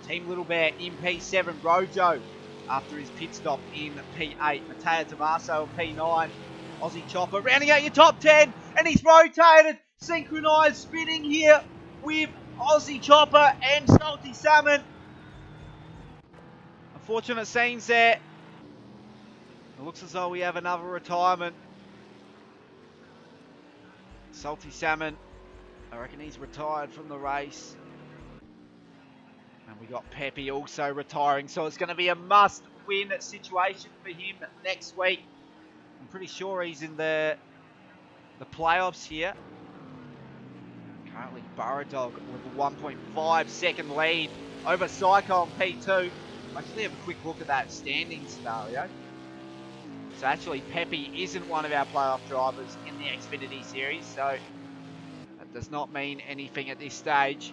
Team Little Bear in P7. Rojo after his pit stop in P8. Matteo Tommaso in P9. Aussie Chopper rounding out your top 10. And he's rotated. Synchronized spinning here with Aussie Chopper and Salty Salmon. Unfortunate scenes there. It looks as though we have another retirement. Salty Salmon, I reckon he's retired from the race. And we got Pepe also retiring, so it's going to be a must-win situation for him next week. I'm pretty sure he's in the playoffs here. Currently Burradog with a 1.5 second lead over Psycho on P2. Actually have a quick look at that standing scenario. So actually Pepe isn't one of our playoff drivers in the Xfinity series, so that does not mean anything at this stage.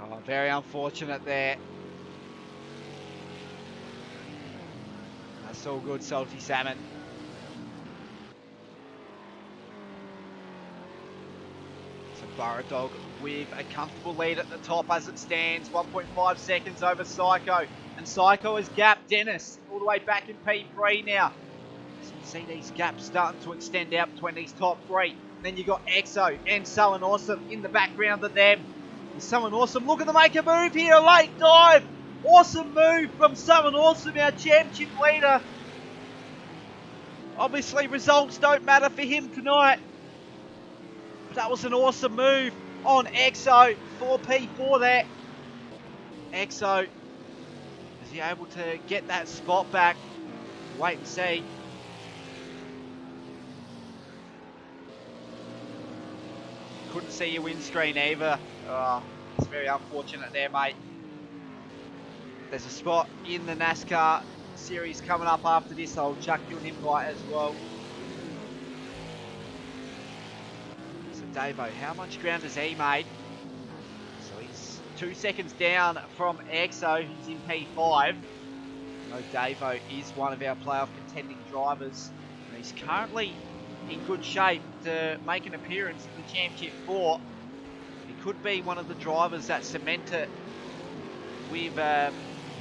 Oh, very unfortunate there. That's all good, Salty Salmon. So Burradog with a comfortable lead at the top as it stands. 1.5 seconds over Psycho. And Psycho has gapped Dennis all the way back in P3 now. So you see these gaps starting to extend out between these top 3. And then you got Exo and Someone Awesome in the background of them. And Someone Awesome looking to make a move here. A late dive. Awesome move from Someone Awesome, our championship leader. Obviously results don't matter for him tonight. But that was an awesome move on Exo. 4P4 there. Exo, is he able to get that spot back? Wait and see. Couldn't see your windscreen either. Oh, it's very unfortunate there, mate. There's a spot in the NASCAR series coming up after this. I'll chuck you an invite as well. So Davo, how much ground has he made? So he's 2 seconds down from Exo, who's in P5. No, Davo is one of our playoff contending drivers. And he's currently in good shape to make an appearance in the Championship 4. He could be one of the drivers that cement it with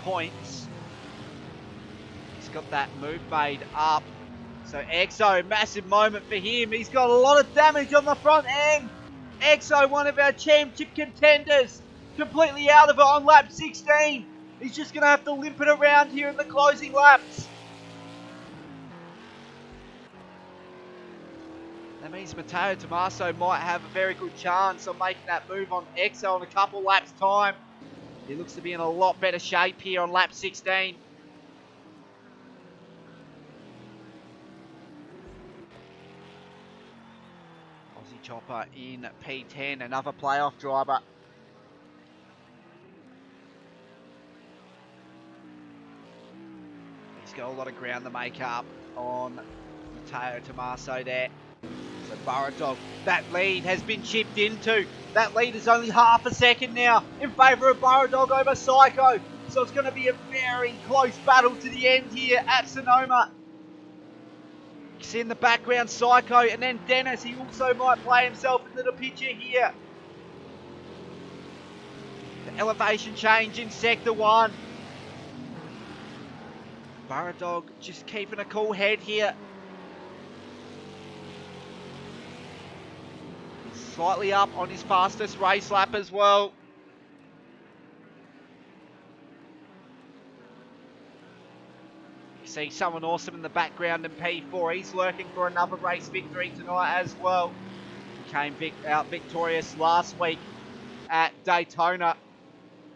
points. He's got that move made up. So Exo, massive moment for him. He's got a lot of damage on the front end. Exo, one of our championship contenders, completely out of it on lap 16. He's just going to have to limp it around here in the closing laps. That That means Matteo Tommaso might have a very good chance of making that move on Excel in a couple laps' time. He looks to be in a lot better shape here on lap 16. Aussie Chopper in P10, another playoff driver. He's got a lot of ground to make up on Matteo Tommaso there. So Burradog, that lead has been chipped into. That lead is only half a second now in favour of Burradog over Psycho. So it's going to be a very close battle to the end here at Sonoma. You see in the background Psycho, and then Dennis, he also might play himself into the picture here. The elevation change in Sector 1. Burradog just keeping a cool head here. Slightly up on his fastest race lap as well. You see someone awesome in the background in P4. He's lurking for another race victory tonight as well. He came out victorious last week at Daytona.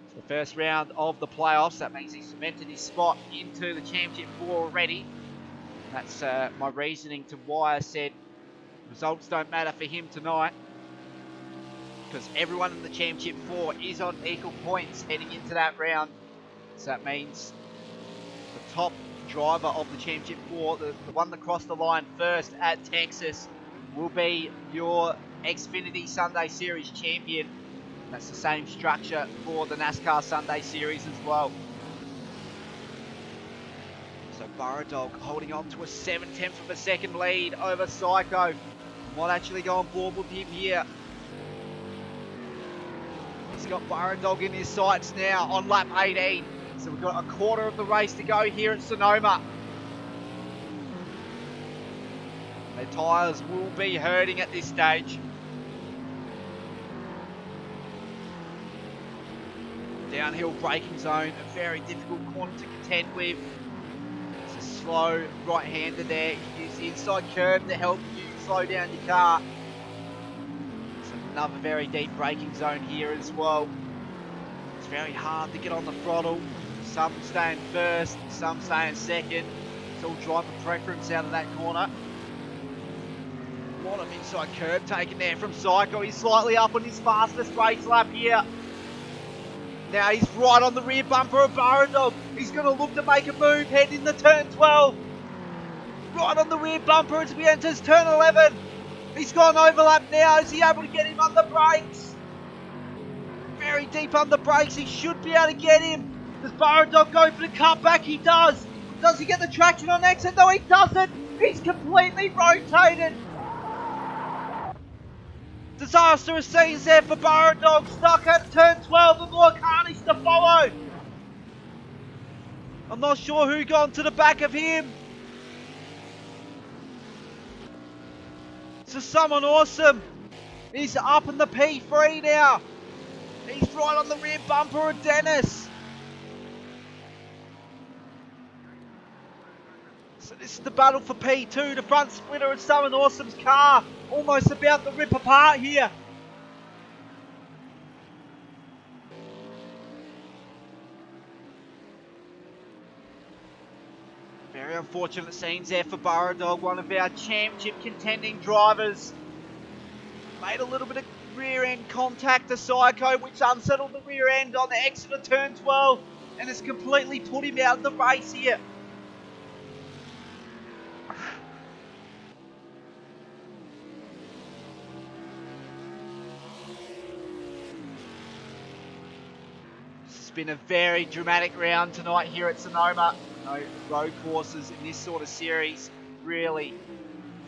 It's the first round of the playoffs. That means he's cemented his spot into the Championship 4 already. That's my reasoning to why I said results don't matter for him tonight. Because everyone in the Championship 4 is on equal points heading into that round. So that means the top driver of the Championship 4, the one that crossed the line first at Texas, will be your Xfinity Sunday Series champion. That's the same structure for the NASCAR Sunday Series as well. So Burradog holding on to a 7/10 of a second lead over Psycho. Might actually go on board with him here. He's got Burradog in his sights now on lap 18. So we've got a quarter of the race to go here at Sonoma. Their tyres will be hurting at this stage. Downhill braking zone, a very difficult corner to contend with. It's a slow right-hander there. You use the inside curb to help you slow down your car. It's another very deep braking zone here as well. It's very hard to get on the throttle. Some stay in first, some stay in second. It's all driver preference out of that corner. A lot of inside curb taken there from Psycho. He's slightly up on his fastest race lap here. Now he's right on the rear bumper of Burradog. He's going to look to make a move heading into turn 12. Right on the rear bumper as we enters turn 11. He's got an overlap now. Is he able to get him on the brakes? Very deep on the brakes. He should be able to get him. Does Burradog go for the cutback? He does. Does he get the traction on exit? No, he doesn't. He's completely rotated. Disastrous scenes there for Burradog, stuck at turn 12 and more carnage to follow. I'm not sure who got to the back of him. So someone awesome. He's up in the P3 now. He's right on the rear bumper of Dennis. So this is the battle for P2. The front splitter of Someone Awesome's car almost about to rip apart here. Very unfortunate scenes there for Burradog, one of our championship contending drivers. Made a little bit of rear end contact to Psycho, which unsettled the rear end on the exit of turn 12 and has completely put him out of the race here. Been a very dramatic round tonight here at Sonoma. No road courses in this sort of series really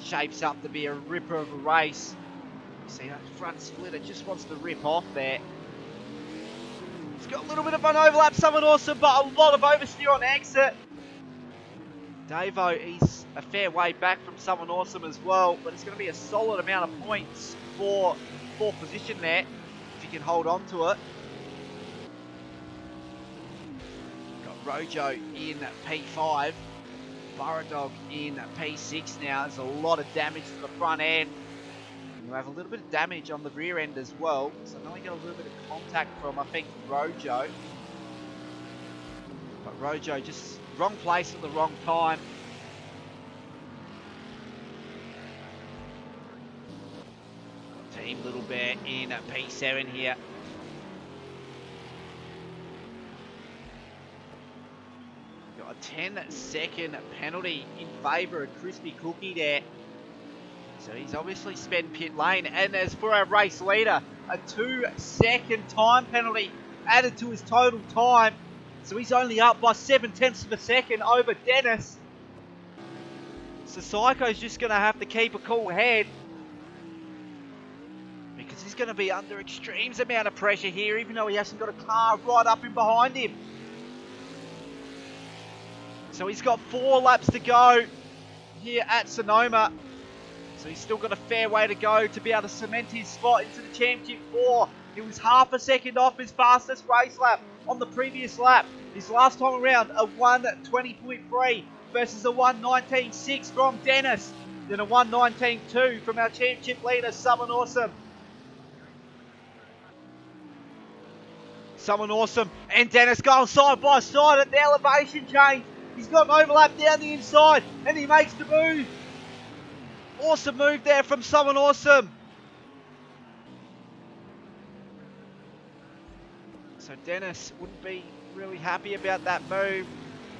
shapes up to be a ripper of a race. You see that front splitter just wants to rip off there. It's got a little bit of an overlap, Someone Awesome, but a lot of oversteer on exit. Davo, he's a fair way back from Someone Awesome as well, but it's going to be a solid amount of points for fourth position there if you can hold on to it. Rojo in P5, Burradog in P6 now. There's a lot of damage to the front end. You have a little bit of damage on the rear end as well. So now we get a little bit of contact from, I think, Rojo. But Rojo just wrong place at the wrong time. Team Little Bear in P7 here. Got a 10-second penalty in favour of Crispy Cookie there. So he's obviously spent pit lane. And as for our race leader, a 2-second time penalty added to his total time. So he's only up by 0.7 of a second over Dennis. So Psycho's just going to have to keep a cool head, because he's going to be under extreme amount of pressure here, even though he hasn't got a car right up in behind him. So he's got 4 laps to go here at Sonoma. So he's still got a fair way to go to be able to cement his spot into the Championship 4. He was half a second off his fastest race lap on the previous lap. His last time around, a 1:20.3 versus a 1:19.6 from Dennis. Then a 1:19.2 from our Championship leader, Someone Awesome. Someone Awesome and Dennis going side by side at the elevation change. He's got an overlap down the inside and he makes the move. Awesome move there from Someone Awesome. So Dennis wouldn't be really happy about that move.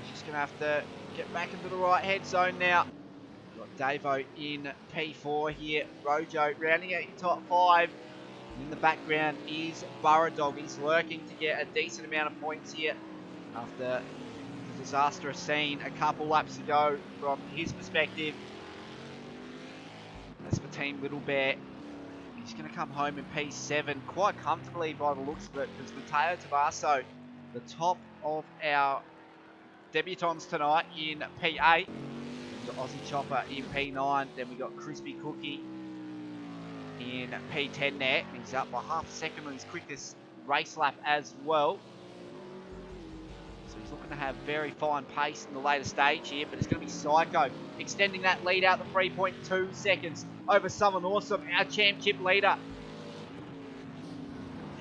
He's just going to have to get back into the right head zone now. Got Davo in P4 here. Rojo rounding out in top 5. And in the background is Burrow Dog. He's lurking to get a decent amount of points here after the disastrous scene a couple laps ago from his perspective. As for Team Little Bear, he's going to come home in P7 quite comfortably by the looks of it, because Mateo Tavasso, the top of our debutants tonight, in P8. We've got Aussie Chopper in P9. Then we got Crispy Cookie in P10 there. He's up by half a second on his quickest race lap as well. So he's looking to have very fine pace in the later stage here, but it's going to be Psycho extending that lead out to 3.2 seconds over Someone Awesome, our championship leader.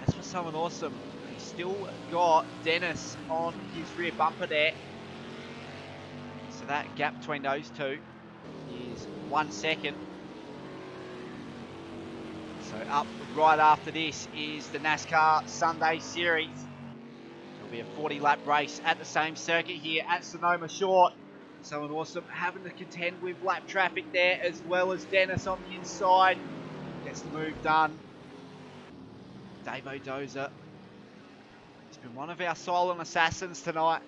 As for Someone Awesome, he's still got Dennis on his rear bumper there. So that gap between those two is 1 second. So up right after this is the NASCAR Sunday Series. It'll be a 40 lap race at the same circuit here at Sonoma Short. Someone Awesome having to contend with lap traffic there, as well as Dennis on the inside. Gets the move done. Davo Dozer. He's been one of our silent assassins tonight.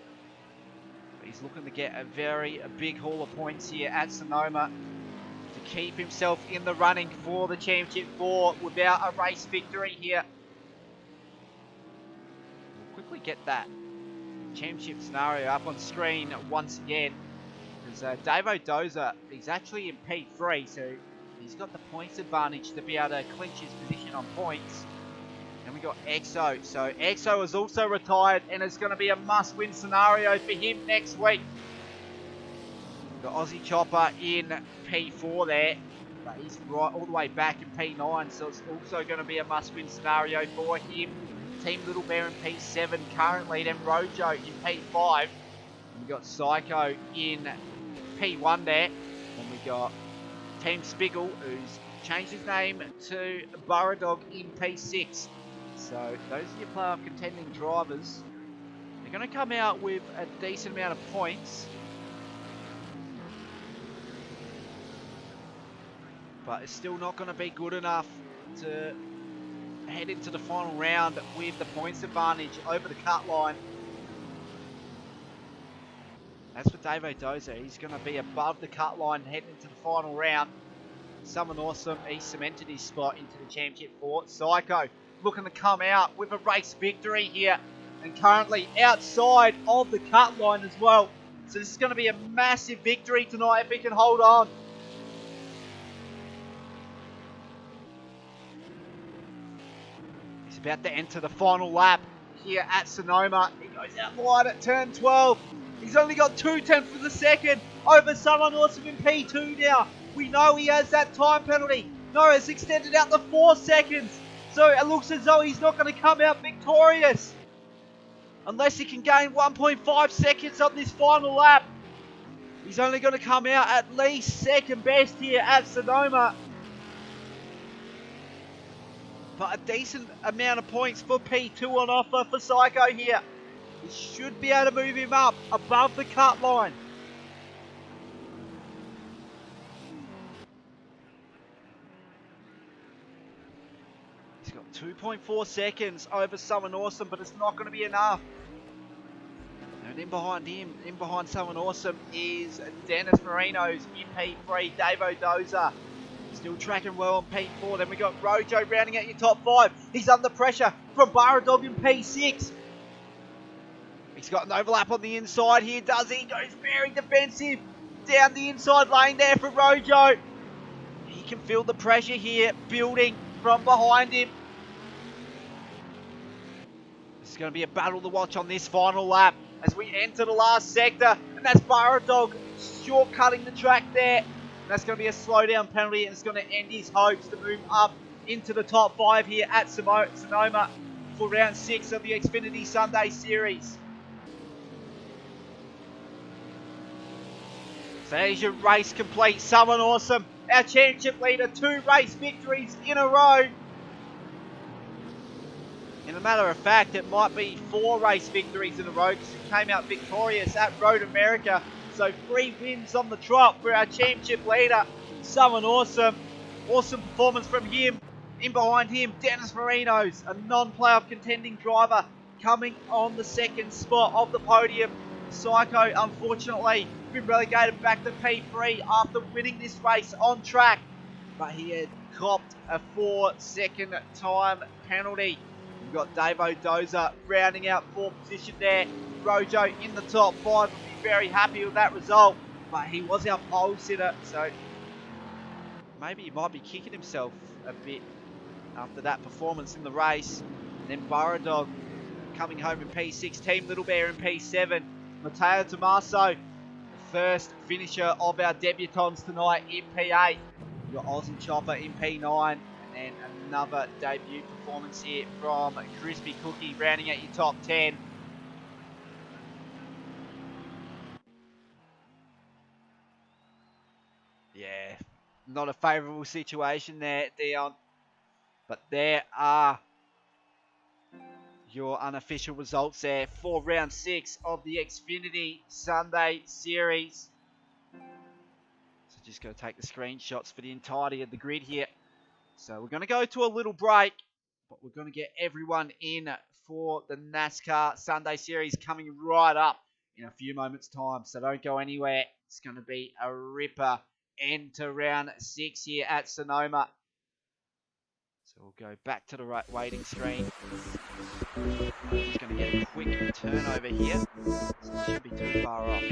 He's looking to get a big haul of points here at Sonoma to keep himself in the running for the Championship 4 without a race victory here. We'll quickly get that championship scenario up on screen once again, because Davo Dozer, he's actually in P3, so he's got the points advantage to be able to clinch his position on points. And we got EXO. So EXO is also retired, and it's going to be a must-win scenario for him next week. The Aussie Chopper in P4 there, but he's right all the way back in P9, so it's also going to be a must-win scenario for him. Team Little Bear in P7 currently, then Rojo in P5. And we got Psycho in P1 there. And we got Team Spiggle, who's changed his name to Burrow Dog in P6. So those are your playoff contending drivers. They're going to come out with a decent amount of points, but it's still not going to be good enough to head into the final round with the points advantage over the cut line. As for Davo Dozer, he's going to be above the cut line heading into the final round. Someone Awesome, he cemented his spot into the Championship 4. Psycho looking to come out with a race victory here, and currently outside of the cut line as well. So this is going to be a massive victory tonight if he can hold on. He's about to enter the final lap here at Sonoma. He goes out wide at turn 12. He's only got 2/10 of a second over Someone Awesome in P2 now. We know he has that time penalty. No, it's extended out to 4 seconds. So it looks as though he's not going to come out victorious. Unless he can gain 1.5 seconds on this final lap. He's only going to come out at least second best here at Sonoma. But a decent amount of points for P2 on offer for Psycho here. He should be able to move him up above the cut line. He's got 2.4 seconds over Someone Awesome, but it's not going to be enough. And in behind him, in behind Someone Awesome, is Dennis Marino's in P3, Dave O'Doza. Still tracking well on P4. Then we got Rojo rounding out your top 5. He's under pressure from Baradog in P6. He's got an overlap on the inside here, does he? Goes very defensive down the inside lane there for Rojo. He can feel the pressure here building from behind him. This is going to be a battle to watch on this final lap as we enter the last sector. And that's Baradog shortcutting the track there. That's going to be a slowdown penalty, and it's going to end his hopes to move up into the top 5 here at Sonoma for round 6 of the Xfinity Sunday Series. So there's your race complete. Someone Awesome, our championship leader, 2 race victories in a row. In a matter of fact, it might be 4 race victories in a row because he came out victorious at Road America. So 3 wins on the trot for our championship leader, Someone Awesome. Awesome performance from him. In behind him, Dennis Marino's, a non-playoff contending driver, coming on the 2nd spot of the podium. Psycho, unfortunately, been relegated back to P3 after winning this race on track. But he had copped a 4-second time penalty. We've got Dave O'Doza rounding out 4th position there. Rojo in the top 5 will be very happy with that result. But he was our pole sitter, so maybe he might be kicking himself a bit after that performance in the race. And then Baradog coming home in P6, Team Little Bear in P7. Matteo Tommaso, the first finisher of our debutants tonight in P8. We've got Aussie Chopper in P9. And another debut performance here from Crispy Cookie, rounding out your top 10. Yeah, not a favourable situation there, Dion. But there are your unofficial results there for round 6 of the Xfinity Sunday Series. So just going to take the screenshots for the entirety of the grid here. So we're going to go to a little break, but we're going to get everyone in for the NASCAR Sunday Series coming right up in a few moments' time. So don't go anywhere. It's going to be a ripper end to round 6 here at Sonoma. So we'll go back to the waiting screen. Just going to get a quick turnover here. So it shouldn't be too far off.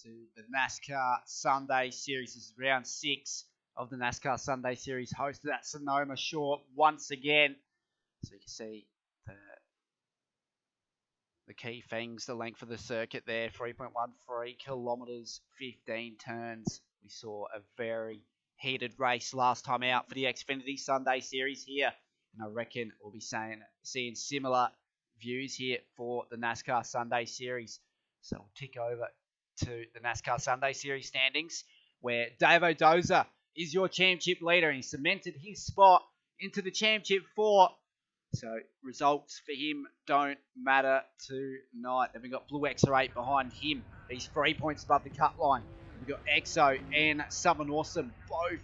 To the NASCAR Sunday Series. This is round 6 of the NASCAR Sunday Series, hosted at Sonoma Shore once again. So you can see the key things, the length of the circuit there, 3.13 kilometers, 15 turns. We saw a very heated race last time out for the Xfinity Sunday Series here, and I reckon we'll be seeing similar views here for the NASCAR Sunday Series. So we'll tick over to the NASCAR Sunday Series standings, where Dave O'Doza is your championship leader, and he cemented his spot into the championship 4. So results for him don't matter tonight. Then we've got Blue XR8 behind him. He's 3 points above the cut line. We've got EXO and Southern Awesome both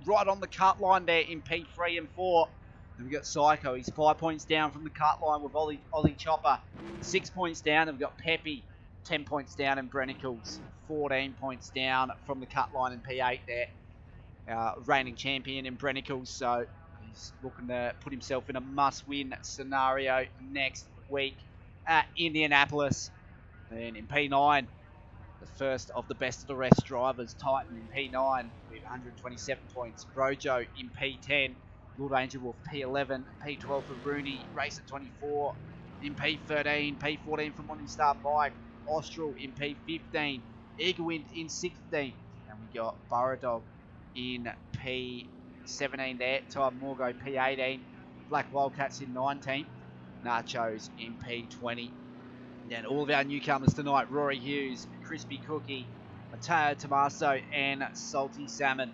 right on the cut line there in P3 and 4. Then we've got Psycho. He's 5 points down from the cut line with Ollie Chopper. 6 points down. Then we've got Peppy. 10 points down in Brennicles, 14 points down from the cut line in P8 there. Reigning champion in Brennicles, so he's looking to put himself in a must-win scenario next week at Indianapolis. Then in P9, the first of the best of the rest drivers, Titan in P9 with 127 points. Brojo in P10, Lord Angel Wolf P11, P12 for Rooney, Race at 24, in P13, P14 from Morningstar Bike, Austral in P15, Eagerwind in 16, and we got Burradog in P17 there, Ty Morgo P18, Black Wildcats in 19, Nachos in P20. Then all of our newcomers tonight, Rory Hughes, Crispy Cookie, Matteo Tommaso, and Salty Salmon.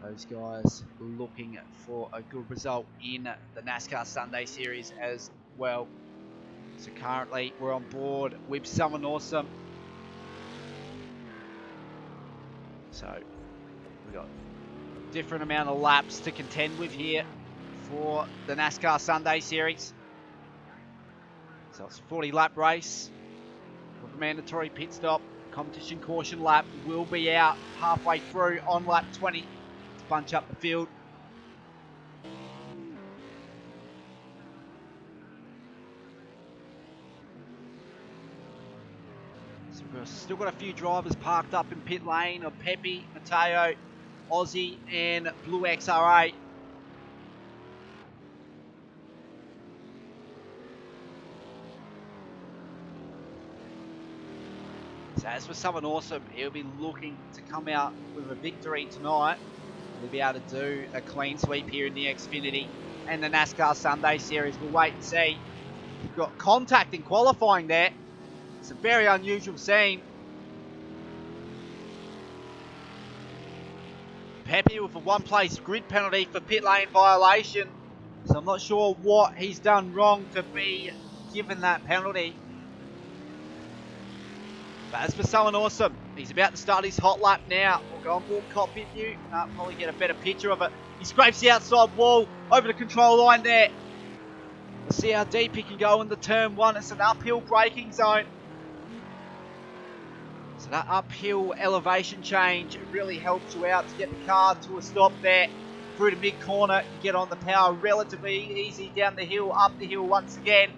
Those guys looking for a good result in the NASCAR Sunday Series as well. So currently we're on board with Southern Awesome. So we've got a different amount of laps to contend with here for the NASCAR Sunday Series. So it's a 40 lap race with a mandatory pit stop. Competition caution lap will be out halfway through on lap 20 to bunch up the field. we've still got a few drivers parked up in pit lane of Pepe, Mateo, Aussie and Blue XR8. So as for someone awesome, he'll be looking to come out with a victory tonight. He'll be able to do a clean sweep here in the Xfinity and the NASCAR Sunday Series. We'll wait and see. We've got contact in qualifying there. It's a very unusual scene. Pepe with a one-place grid penalty for pit lane violation. So I'm not sure what he's done wrong to be given that penalty. But as for someone awesome, he's about to start his hot lap now. We'll go on board cockpit view. Probably get a better picture of it. He scrapes the outside wall over the control line there. Let's see how deep he can go in the turn one. It's an uphill braking zone. So that uphill elevation change really helps you out to get the car to a stop there. Through the mid corner, you get on the power relatively easy down the hill, up the hill once again.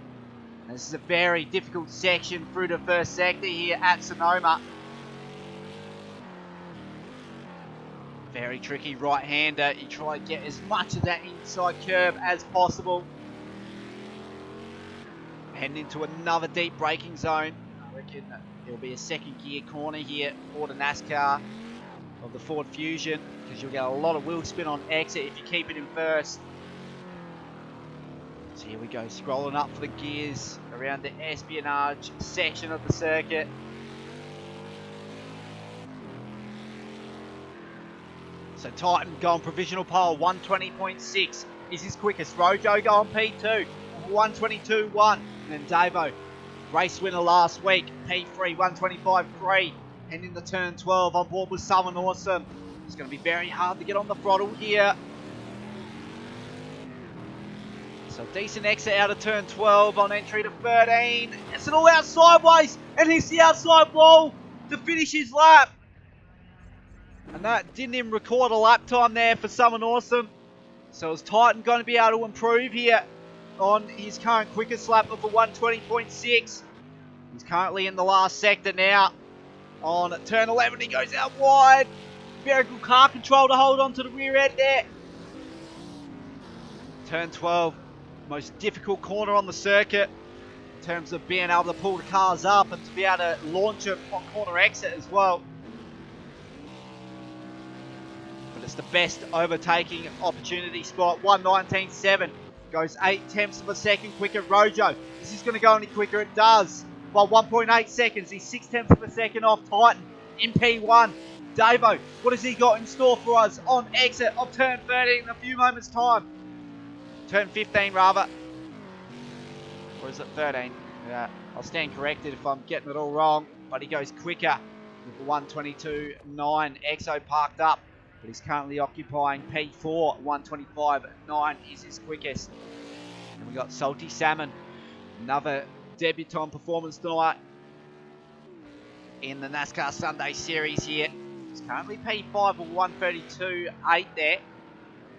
And this is a very difficult section through the first sector here at Sonoma. Very tricky right-hander. You try to get as much of that inside curve as possible. Heading into another deep braking zone. I reckon there'll be a second gear corner here for the NASCAR of the Ford Fusion, because you'll get a lot of wheel spin on exit if you keep it in first. So here we go, scrolling up for the gears around the Espionage section of the circuit. So Titan going provisional pole, 120.6 is his quickest. Rojo going P2, 122.1. And then Davo, race winner last week, P3, 125.3. And in the turn 12, on board with someone awesome. It's going to be very hard to get on the throttle here. So decent exit out of turn 12 on entry to 13. It's an all out sideways and hits the outside wall to finish his lap. And that didn't even record a lap time there for someone awesome. So is Titan going to be able to improve here on his current quickest lap of a 120.6? He's currently in the last sector now. On turn 11, he goes out wide. Very good car control to hold on to the rear end there. Turn 12, most difficult corner on the circuit in terms of being able to pull the cars up and to be able to launch it on corner exit as well. But it's the best overtaking opportunity spot. 119.7 goes 8/10 of a second quicker. Rojo, is this going to go any quicker? It does. By 1.8 seconds, he's 6/10 of a second off Titan in P1. Davo, what has he got in store for us on exit of turn 13 in a few moments' time? Turn 15 rather. Or is it 13? Yeah, I'll stand corrected if I'm getting it all wrong. But he goes quicker with the 122.9. Exo parked up, but he's currently occupying P4. 125.9 is his quickest. And we got Salty Salmon, another debutant performance tonight in the NASCAR Sunday Series here. He's currently P5 with 132.8 there.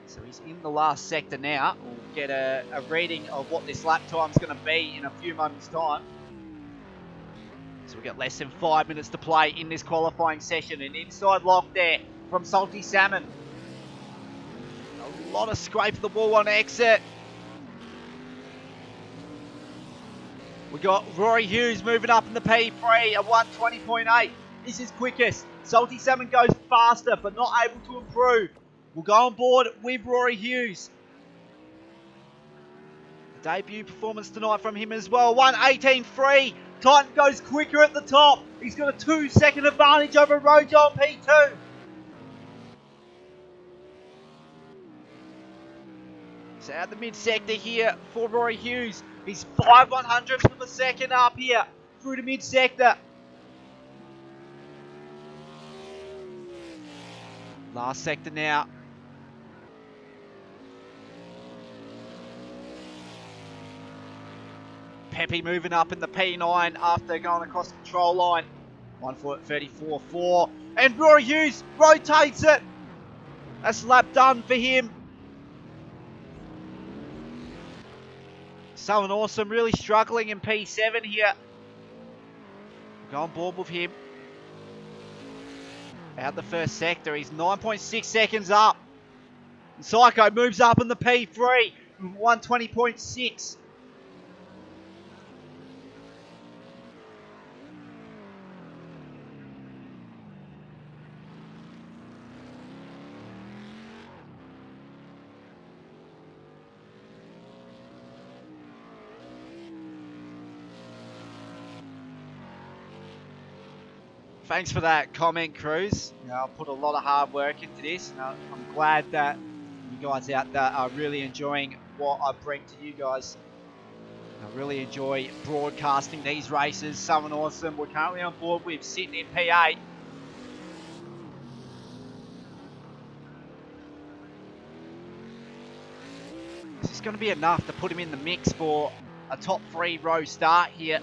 So he's in the last sector now. We'll get a reading of what this lap time's going to be in a few moments' time. So we've got less than 5 minutes to play in this qualifying session. An inside lock there from Salty Salmon. A lot of scrape of the wall on exit. We got Rory Hughes moving up in the P3 at 120.8. This is quickest. Salty Salmon goes faster, but not able to improve. We'll go on board with Rory Hughes. Debut performance tonight from him as well. 118.3. Titan goes quicker at the top. He's got a 2-second advantage over Rojo on P2. So out the mid-sector here for Rory Hughes. He's 5/100ths of a second up here through the mid-sector. Last sector now. Pepe moving up in the P9 after going across the control line. 1 foot 34.4. And Rory Hughes rotates it. That's lap done for him. Someone awesome, really struggling in P7 here. Go on board with him. Out the first sector. He's 9.6 seconds up. Psycho moves up in the P3. 120.6. Thanks for that comment, Cruz. I put a lot of hard work into this. I'm glad that you guys out there are really enjoying what I bring to you guys. I really enjoy broadcasting these races. Someone awesome. We're currently on board with sitting in P8. This is going to be enough to put him in the mix for a top 3 row start here.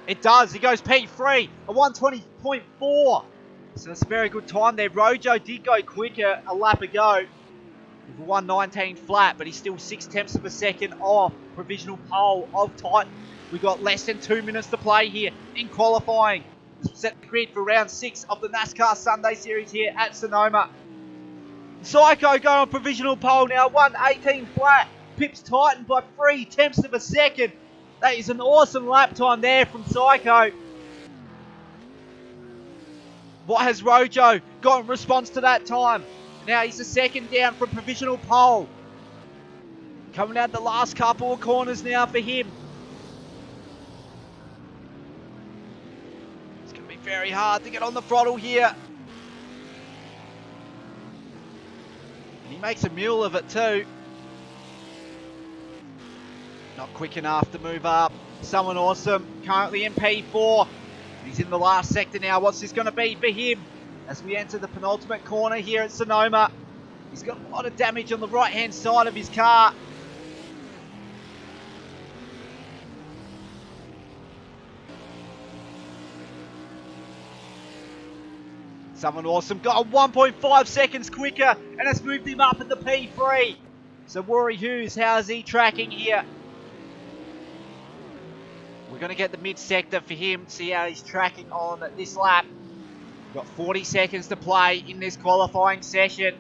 It does. He goes P3, a 120.4. So that's a very good time there. Rojo did go quicker a lap ago with a 119 flat, but he's still 0.6 of a second off provisional pole of Titan. We've got less than 2 minutes to play here in qualifying. Set the grid for round 6 of the NASCAR Sunday Series here at Sonoma. Psycho going on provisional pole now, 118 flat. Pips Titan by 0.3 of a second. That is an awesome lap time there from Psycho. What has Rojo got in response to that time? Now he's a second down from provisional pole. Coming out the last couple of corners now for him. It's going to be very hard to get on the throttle here. And he makes a mule of it too. Not quick enough to move up. Someone awesome. Currently in P4. He's in the last sector now. What's this going to be for him? As we enter the penultimate corner here at Sonoma. He's got a lot of damage on the right-hand side of his car. Someone awesome. Got 1.5 seconds quicker. And has moved him up in the P3. So Rory Hughes, how's he tracking here? We're going to get the mid-sector for him, see how he's tracking on this lap. We've got 40 seconds to play in this qualifying session.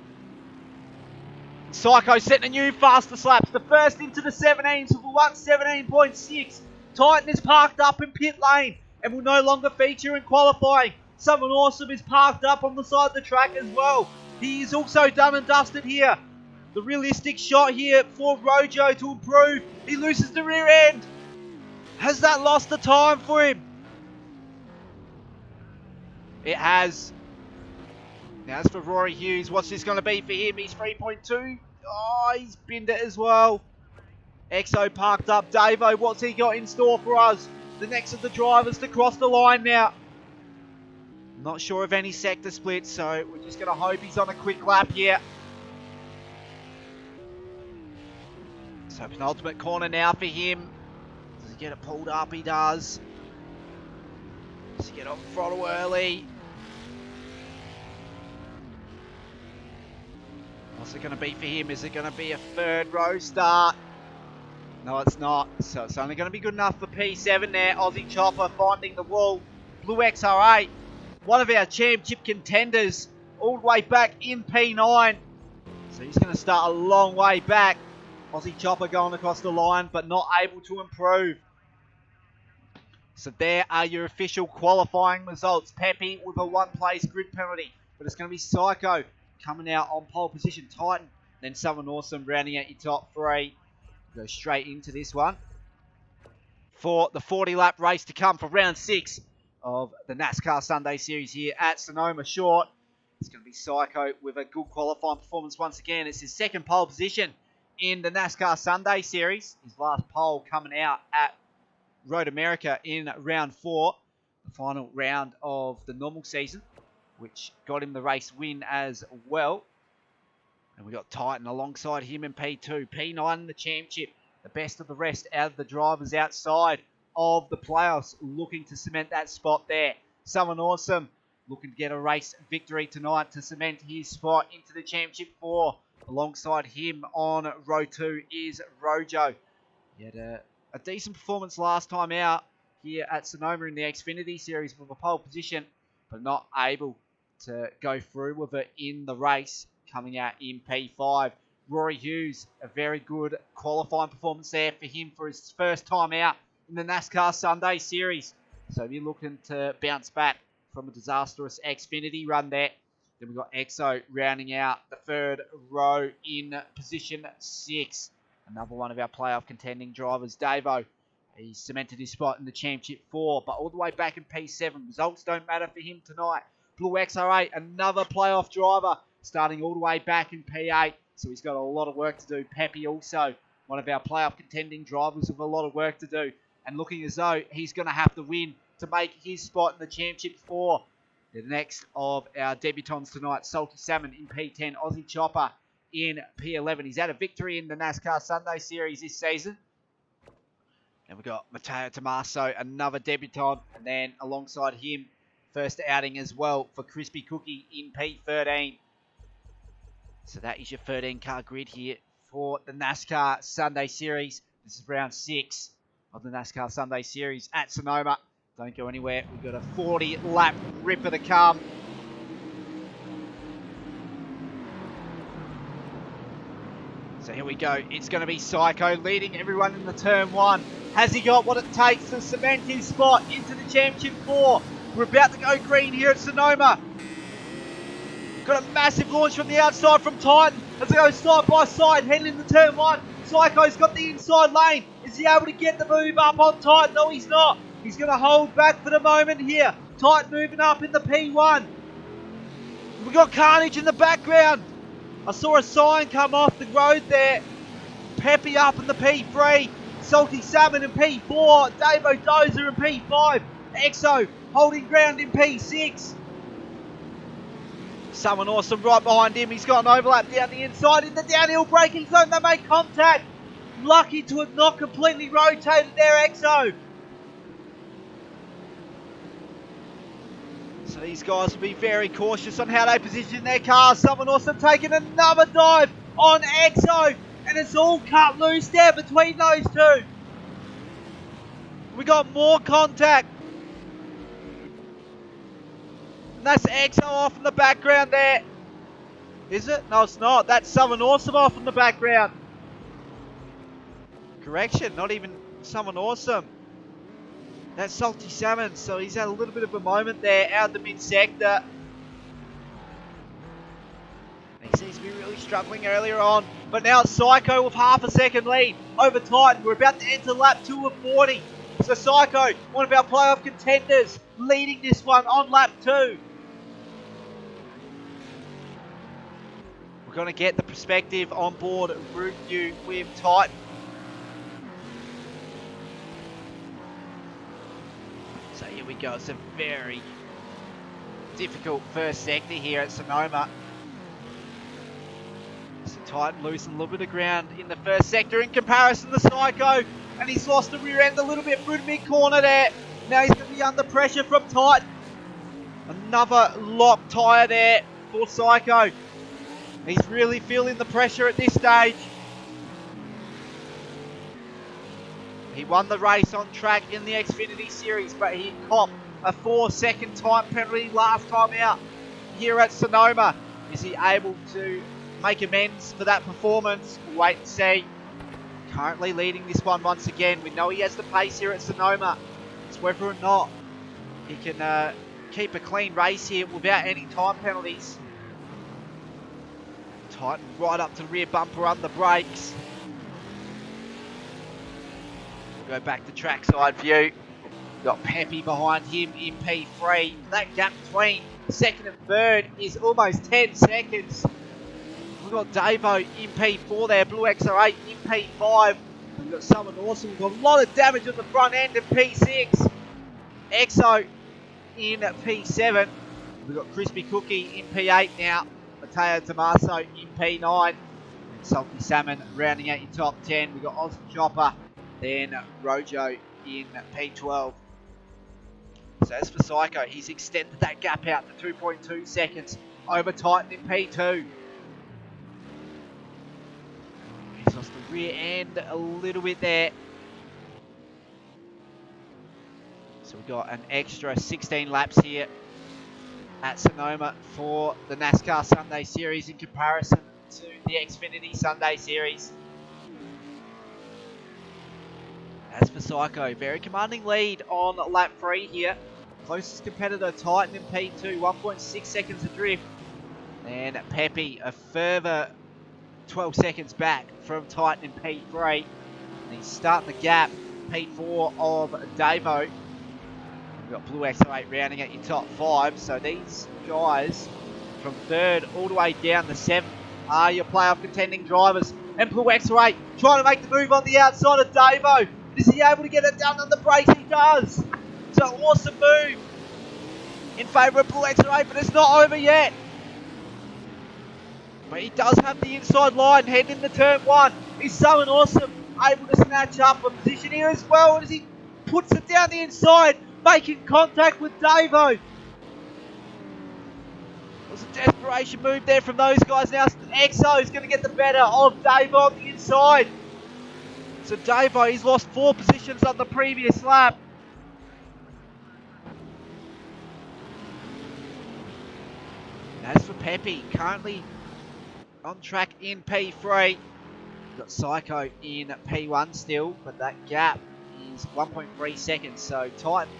Psycho setting a new fastest laps. The first into the 17s with a 117.6. Titan is parked up in pit lane and will no longer feature in qualifying. Someone awesome is parked up on the side of the track as well. He is also done and dusted here. The realistic shot here for Rojo to improve. He loses the rear end. Has that lost the time for him? It has. Now as for Rory Hughes, what's this going to be for him? He's 3.2. Oh, he's binned it as well. Exo parked up. Davo, what's he got in store for us? The next of the drivers to cross the line now. Not sure of any sector splits, so we're just going to hope he's on a quick lap here. So penultimate corner now for him. Does he get it pulled up? He does. Does he get on throttle early? What's it going to be for him? Is it going to be a third row start? No, it's not. So it's only going to be good enough for P7 there. Aussie Chopper finding the wall. Blue XR8. One of our championship contenders. All the way back in P9. So he's going to start a long way back. Aussie Chopper going across the line, but not able to improve. So there are your official qualifying results. Pepe with a one-place grid penalty. But it's going to be Psycho coming out on pole position. Titan, then someone awesome rounding out your top three. Go straight into this one for the 40-lap race to come for round 6 of the NASCAR Sunday Series here at Sonoma Short. It's going to be Psycho with a good qualifying performance once again. It's his second pole position in the NASCAR Sunday Series. His last pole coming out at Road America in round 4, the final round of the normal season, which got him the race win as well. And we got Titan alongside him in P2. P9 in the championship. The best of the rest out of the drivers outside of the playoffs, looking to cement that spot there. Someone awesome looking to get a race victory tonight to cement his spot into the championship 4. Alongside him on row 2 is Rojo. He had a a decent performance last time out here at Sonoma in the Xfinity Series with a pole position, but not able to go through with it in the race, coming out in P5. Rory Hughes, a very good qualifying performance there for him for his first time out in the NASCAR Sunday Series. So if you're looking to bounce back from a disastrous Xfinity run there, then we've got EXO rounding out the third row in position 6. Another one of our playoff contending drivers, Davo. He's cemented his spot in the Championship 4, but all the way back in P7. Results don't matter for him tonight. Blue XR8, another playoff driver, starting all the way back in P8. So he's got a lot of work to do. Pepe also, one of our playoff contending drivers with a lot of work to do. And looking as though he's going to have to win to make his spot in the Championship 4. The next of our debutants tonight, Salty Salmon in P10, Aussie Chopper in P11. He's had a victory in the NASCAR Sunday Series this season. And we've got Matteo Tommaso, another debutant. And then alongside him, first outing as well for Crispy Cookie in P13. So that is your 13-car grid here for the NASCAR Sunday Series. This is round 6 of the NASCAR Sunday Series at Sonoma. Don't go anywhere. We've got a 40-lap ripper to come. So here we go. It's going to be Psycho leading everyone in the turn 1. Has he got what it takes to cement his spot into the Championship 4? We're about to go green here at Sonoma. Got a massive launch from the outside from Titan as they go side by side, heading into turn 1. Psycho's got the inside lane. Is he able to get the move up on Titan? No, he's not. He's going to hold back for the moment here. Titan moving up in the P1. We've got Carnage in the background. I saw a sign come off the road there. Pepe up in the P3. Salty Salmon in P4. Davo Dozer in P5. EXO holding ground in P6. Someone awesome right behind him. He's got an overlap down the inside in the downhill braking zone. They make contact. Lucky to have not completely rotated their EXO. So these guys will be very cautious on how they position their cars. Someone awesome taking another dive on EXO. And it's all cut loose there between those two. We got more contact. And that's EXO off in the background there. Is it? No, it's not. That's someone awesome off in the background. Correction, not even someone awesome. That's Salty Salmon, so he's had a little bit of a moment there out of the mid-sector. He seems to be really struggling earlier on. But now it's Psycho with half a second lead over Titan. We're about to enter lap 2 of 40. So Psycho, one of our playoff contenders, leading this one on lap 2. We're going to get the perspective on board route view with Titan. So here we go. It's a very difficult first sector here at Sonoma. So Titan losing a little bit of ground in the first sector in comparison to Psycho. And he's lost the rear end a little bit through the mid-corner there. Now he's going to be under pressure from Titan. Another lock tyre there for Psycho. He's really feeling the pressure at this stage. He won the race on track in the Xfinity Series, but he copped a 4-second time penalty last time out here at Sonoma. Is he able to make amends for that performance? We'll wait and see. Currently leading this one once again. We know he has the pace here at Sonoma. It's whether or not he can keep a clean race here without any time penalties. Titan right up to the rear bumper on the brakes. We'll go back to trackside view. Got Pepe behind him in P3. That gap between second and third is almost 10 seconds. We've got Davo in P4 there, Blue XR8 in P5. We've got someone awesome. We've got a lot of damage on the front end in P6. EXO in P7. We've got Crispy Cookie in P8 now. Matteo Tommaso in P9. Salty Salmon rounding out your top 10. We've got Aussie Chopper, then Rojo in P12. So as for Psycho, he's extended that gap out to 2.2 seconds over Titan in P2. He's lost the rear end a little bit there. got an extra 16 laps here at Sonoma for the NASCAR Sunday Series in comparison to the Xfinity Sunday Series. As for Psycho, very commanding lead on lap 3 here. Closest competitor, Titan in P2, 1.6 seconds adrift. And Pepe, a further 12 seconds back from Titan in P3. And he's starting the gap, P4 of Davo. We've got Blue X08 rounding at your top 5. So these guys from 3rd all the way down to 7th are your playoff contending drivers. And Blue X08 trying to make the move on the outside of Davo. Is he able to get it down on the brakes? He does. So awesome move in favour of Blue X08, but it's not over yet. But he does have the inside line heading into turn 1. He's so awesome, able to snatch up a position here as well as he puts it down the inside, making contact with Davo. It was a desperation move there from those guys. Now Exo is going to get the better of Davo on the inside. So Davo, he's lost 4 positions on the previous lap. As for Pepe, currently on track in P3. Got Psycho in P1 still, but that gap is 1.3 seconds. So Titan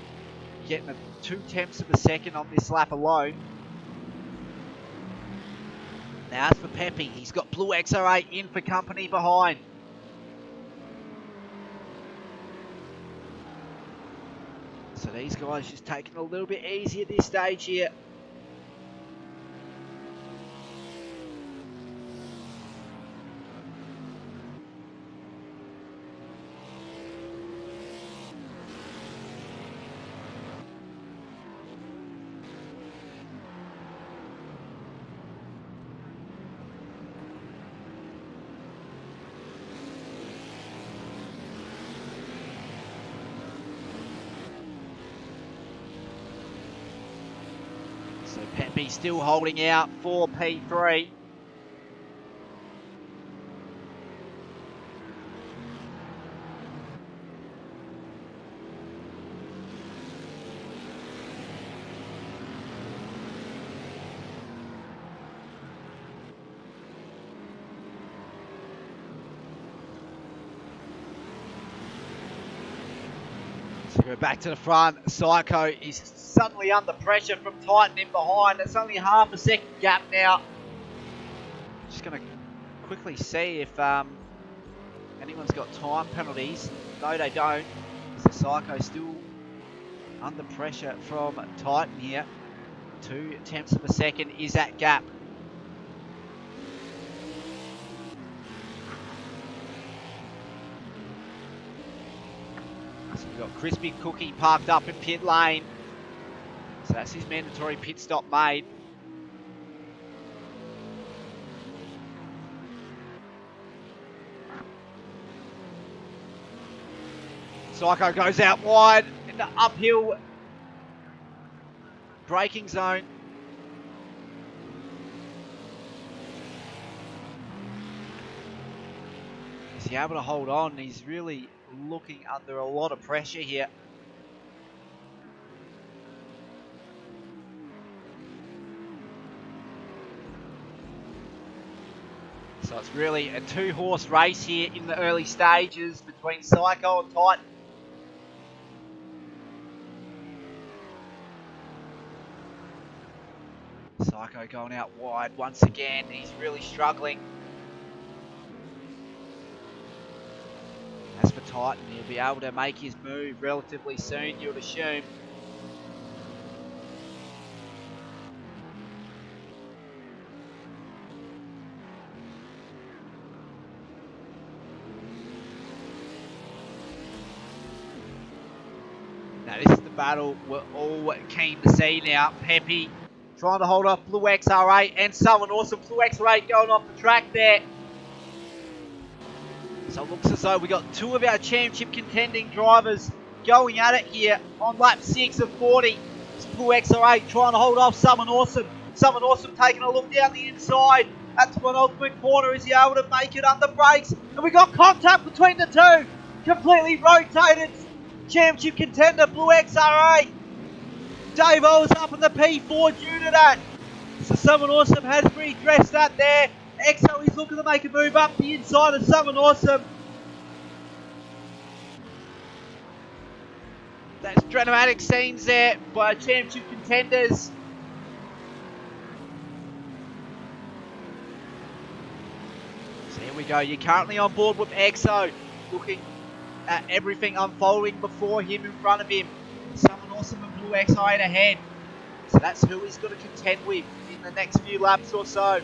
getting 0.2 of a second on this lap alone. Now as for Pepe, he's got Blue X08 in for company behind. So these guys just taking it a little bit easy at this stage here. So Pepe still holding out for P3. So go back to the front. Psycho is suddenly under pressure from Titan in behind. It's only half a second gap now. Just going to quickly see if anyone's got time penalties. No, they don't. So Psycho still under pressure from Titan here. 0.2 of a second is that gap. So we've got Crispy Cookie parked up in pit lane. So that's his mandatory pit stop made. Psycho goes out wide in the uphill braking zone. Is he able to hold on? He's really looking under a lot of pressure here. So it's really a 2-horse race here in the early stages between Psycho and Titan. Psycho going out wide once again. He's really struggling. As for Titan, he'll be able to make his move relatively soon, you would assume. Now this is the battle we're all keen to see now. Pepe trying to hold off Blue XR8 and someone awesome. Blue XR8 going off the track there. So it looks as though we got 2 of our championship contending drivers going at it here on lap 6 of 40. It's Blue XR8 trying to hold off Someone Awesome. Someone Awesome taking a look down the inside. That's one ultimate corner. Is he able to make it under brakes? And we got contact between the two. Completely rotated. championship contender, Blue XR8. Davo is up in the P4 due to that. So Someone Awesome has redressed that there. Exo is looking to make a move up the inside of Someone Awesome. That's dramatic scenes there by championship contenders. So here we go. You're currently on board with Exo, looking at everything unfolding before him, in front of him. Someone Awesome and Blue XR8 ahead. So that's who he's going to contend with in the next few laps or so.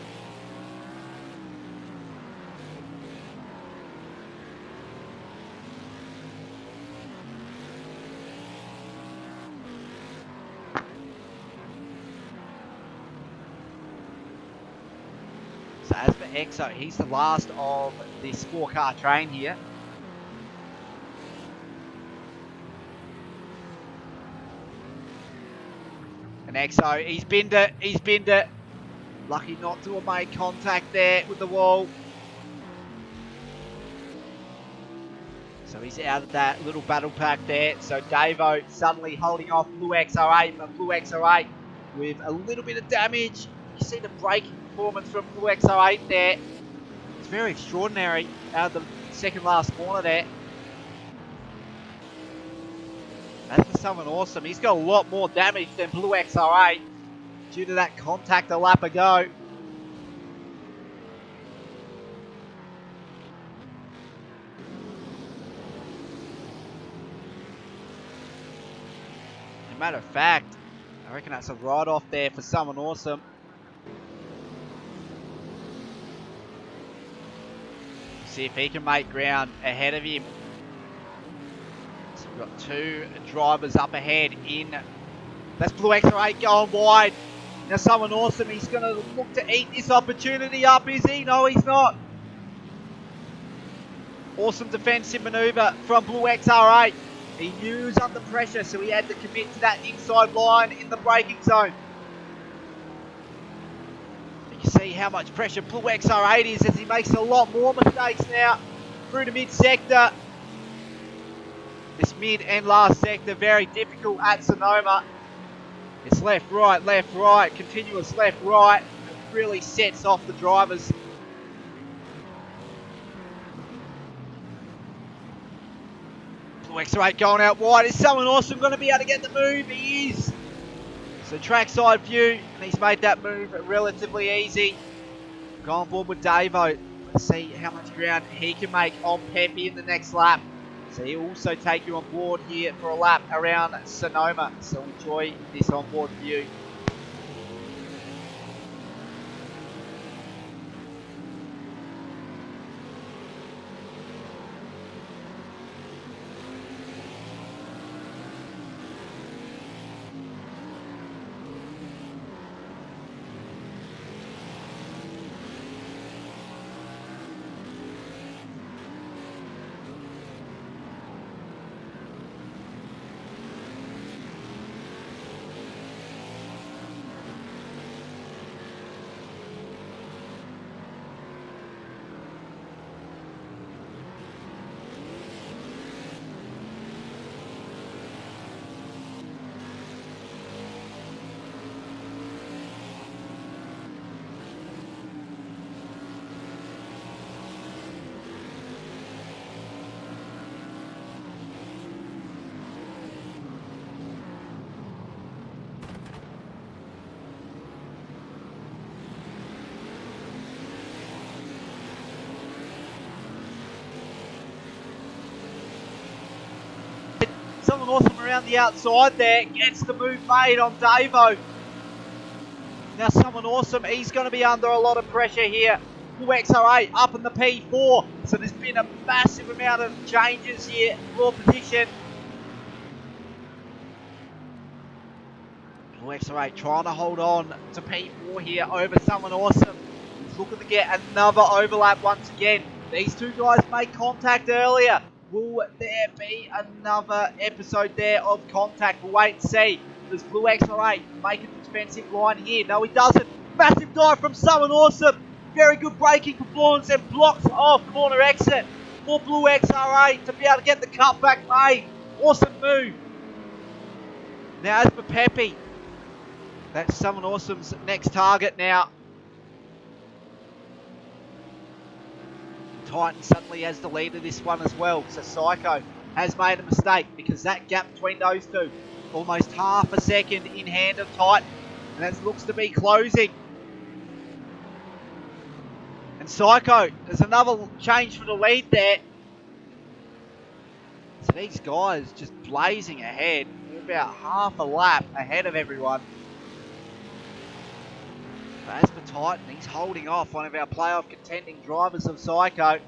So as for Exo, he's the last of this 4-car train here. And Exo, he's binned it. Lucky not to have made contact there with the wall. So he's out of that little battle pack there. So Davo suddenly holding off Blue XR8, but Blue XR8 with a little bit of damage. You see the braking performance from Blue XR8 there. It's very extraordinary out of the second last corner there. As for Someone Awesome, he's got a lot more damage than Blue XR8 due to that contact a lap ago. As a matter of fact, I reckon that's a write-off there for Someone Awesome. See if he can make ground ahead of him. So we've got 2 drivers up ahead in. That's Blue XR8 going wide. Now Someone Awesome, he's going to look to eat this opportunity up, is he? No, he's not. Awesome defensive maneuver from Blue XR8. He knew he was under pressure, so he had to commit to that inside line in the braking zone. You can see how much pressure Blue XR8 is as he makes a lot more mistakes now through the mid-sector. This mid and last sector, very difficult at Sonoma. It's left, right, continuous left, right. It really sets off the drivers. Blue XR8 going out wide. Is Someone Awesome going to be able to get the move? He is. So trackside view, and he's made that move relatively easy. Go on board with Davo. Let's see how much ground he can make on Pepe in the next lap. So he'll also take you on board here for a lap around Sonoma. So enjoy this onboard view. Someone Awesome around the outside there, gets the move made on Davo. Now Someone Awesome, he's going to be under a lot of pressure here. Blue XR8 up in the P4, so there's been a massive amount of changes here for position. Blue XR8 trying to hold on to P4 here over Someone Awesome. He's looking to get another overlap once again. These two guys made contact earlier. Will there be another episode there of contact? We'll wait and see. Does Blue XR8 make a defensive line here? No, he doesn't. Massive dive from Someone Awesome. Very good braking performance and blocks off corner exit for Blue XR8 to be able to get the cutback made. Awesome move. Now as for Pepe, that's Someone Awesome's next target now. Titan suddenly has the lead of this one as well. So Psycho has made a mistake because that gap between those two, almost half a second in hand of Titan. And that looks to be closing. And Psycho, there's another change for the lead there. So these guys just blazing ahead. They're about half a lap ahead of everyone. But as for Titan, he's holding off one of our playoff contending drivers of Psycho.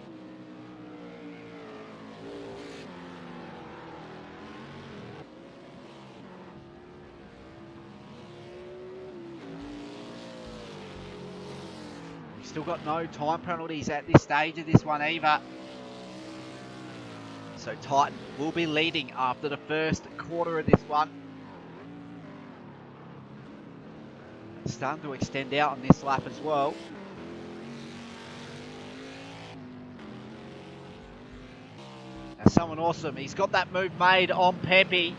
We've still got no time penalties at this stage of this one either. So Titan will be leading after the first quarter of this one. It's starting to extend out on this lap as well. Now Someone Awesome, he's got that move made on Pepe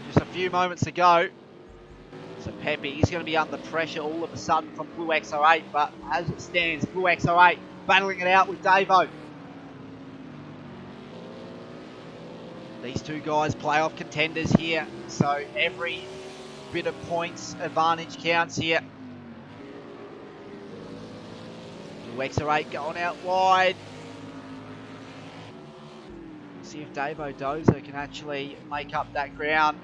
just a few moments ago. So Pepe, he's going to be under pressure all of a sudden from Blue XR8, but as it stands, Blue XR8 battling it out with Davo. These two guys playoff contenders here, so every bit of points advantage counts here. Blue XR8 going out wide. See if Davo Dozer can actually make up that ground.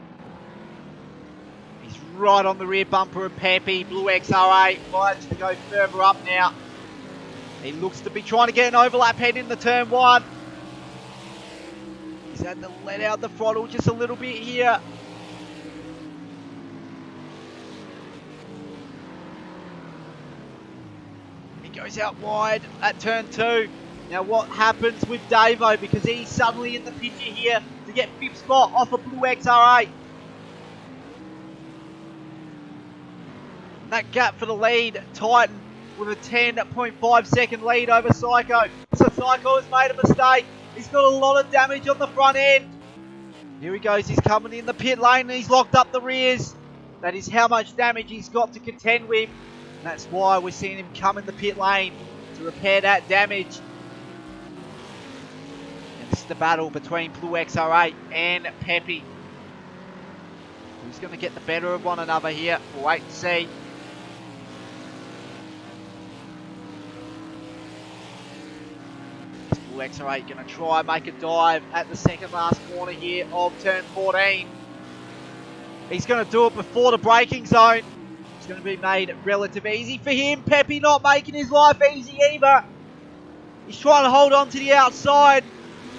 He's right on the rear bumper of Pepe. Blue XR8 fights to go further up now. He looks to be trying to get an overlap head in the turn one. He's had to let out the throttle just a little bit here. He goes out wide at turn 2. Now what happens with Davo, because he's suddenly in the picture here to get 5th spot off of Blue XR8. And that gap for the lead, Titan with a 10.5 second lead over Psycho. So Psycho has made a mistake. He's got a lot of damage on the front end. Here he goes, he's coming in the pit lane and he's locked up the rears. That is how much damage he's got to contend with. And that's why we're seeing him come in the pit lane to repair that damage. And this is the battle between Blue XR8 and Pepe. Who's going to get the better of one another here? We'll wait and see. Blue XR8 going to try and make a dive at the second last corner here of turn 14. He's going to do it before the braking zone. It's going to be made relatively easy for him. Pepe not making his life easy either. He's trying to hold on to the outside,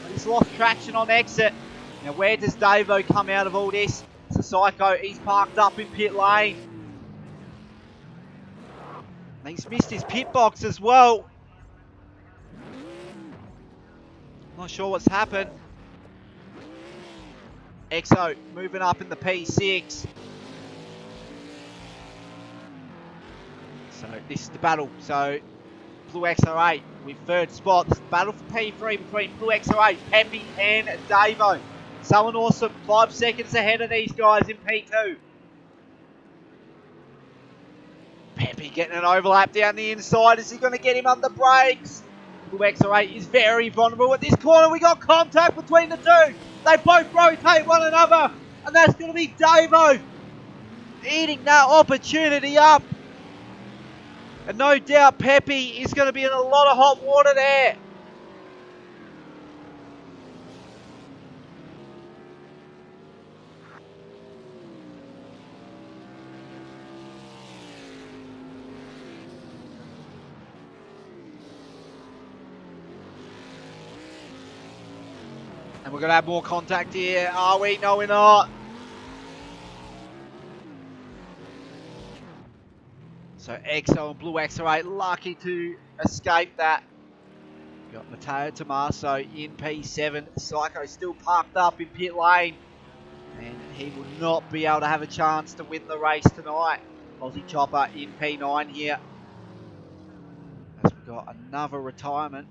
but he's lost traction on exit. Now where does Davo come out of all this? So Psycho, he's parked up in pit lane. And he's missed his pit box as well. Not sure what's happened. EXO moving up in the P6. So this is the battle. So Blue XR8 with 3rd spot. This is the battle for P3 between Blue XR8, Pepe and Davo. Someone Awesome 5 seconds ahead of these guys in P2. Pepe getting an overlap down the inside. Is he going to get him under brakes? Blue XR8 is very vulnerable at this corner. We got contact between the two. They both rotate one another. And that's going to be Davo eating that opportunity up. And no doubt Pepe is going to be in a lot of hot water there. And we're going to have more contact here. Are we? No, we're not. So EXO and Blue XR8 lucky to escape that. We've got Matteo Tommaso in P7. Psycho still parked up in pit lane. And he will not be able to have a chance to win the race tonight. Aussie Chopper in P9 here. As we've got another retirement.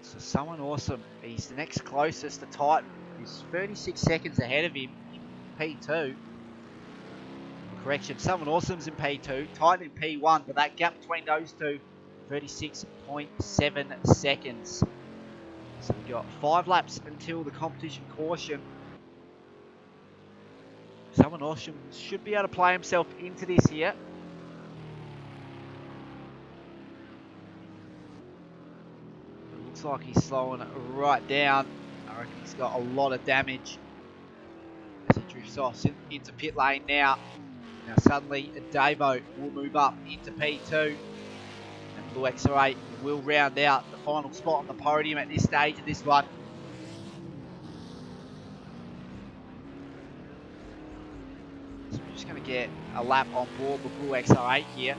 So someone awesome. He's the next closest to Titan. He's 36 seconds ahead of him in P2. Correction, someone awesome's in P2, Titan in P1, but that gap between those two, 36.7 seconds. So we've got 5 laps until the competition caution. Someone awesome should be able to play himself into this here. It looks like he's slowing right down. I reckon he's got a lot of damage as he drifts off into pit lane now. Now suddenly Davo will move up into P2 and Blue XR8 will round out the final spot on the podium at this stage of this one. So we're just going to get a lap on board with Blue XR8 here.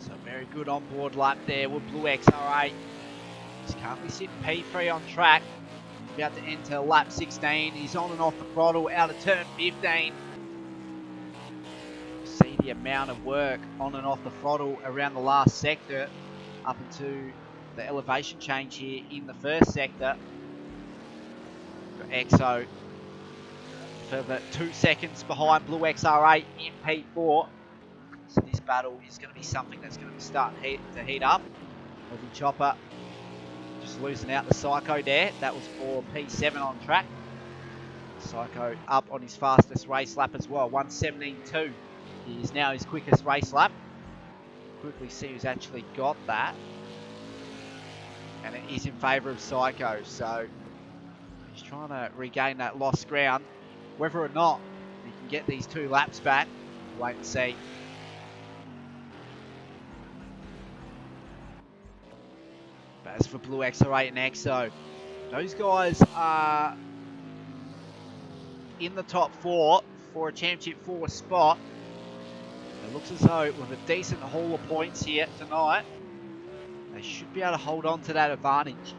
So very good onboard lap there with Blue XR8. He's currently sitting P3 on track. About to enter lap 16. He's on and off the throttle out of turn 15. See the amount of work on and off the throttle around the last sector up into the elevation change here in the first sector. Got EXO further 2 seconds behind Blue XR8 in P4. So this battle is going to be something that's going to start to heat up. Heavy Chopper just losing out the Psycho there. That was for P7 on track. Psycho up on his fastest race lap as well, 1:17.2. He is now his quickest race lap. Quickly see who's actually got that. And it is in favour of Psycho, so he's trying to regain that lost ground. Whether or not he can get these 2 laps back, wait and see. But as for Blue XR8 and EXO, those guys are in the top 4 for a Championship 4 spot. It looks as though with a decent haul of points here tonight, they should be able to hold on to that advantage.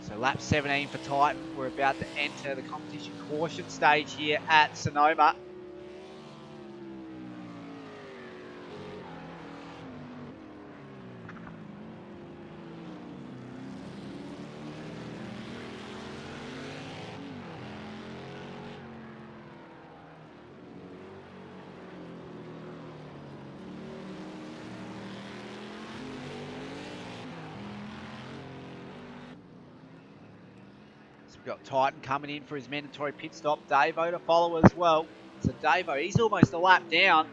So lap 17 for Titan. We're about to enter the competition caution stage here at Sonoma. We've got Titan coming in for his mandatory pit stop. Davo to follow as well. So Davo, he's almost a lap down.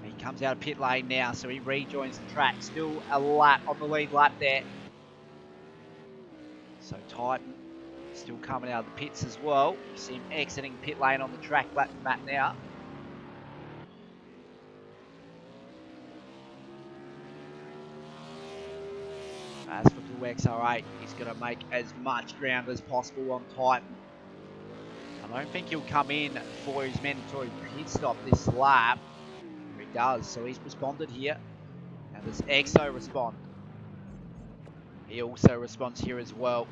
He comes out of pit lane now, so he rejoins the track. Still a lap on the lead lap there. So Titan still coming out of the pits as well. You see him exiting pit lane on the track lap map now. As for Blue XR8, he's going to make as much ground as possible on Titan. I don't think he'll come in for his mandatory pit stop this lap. He does, so he's responded here. Now does EXO respond? He also responds here as well.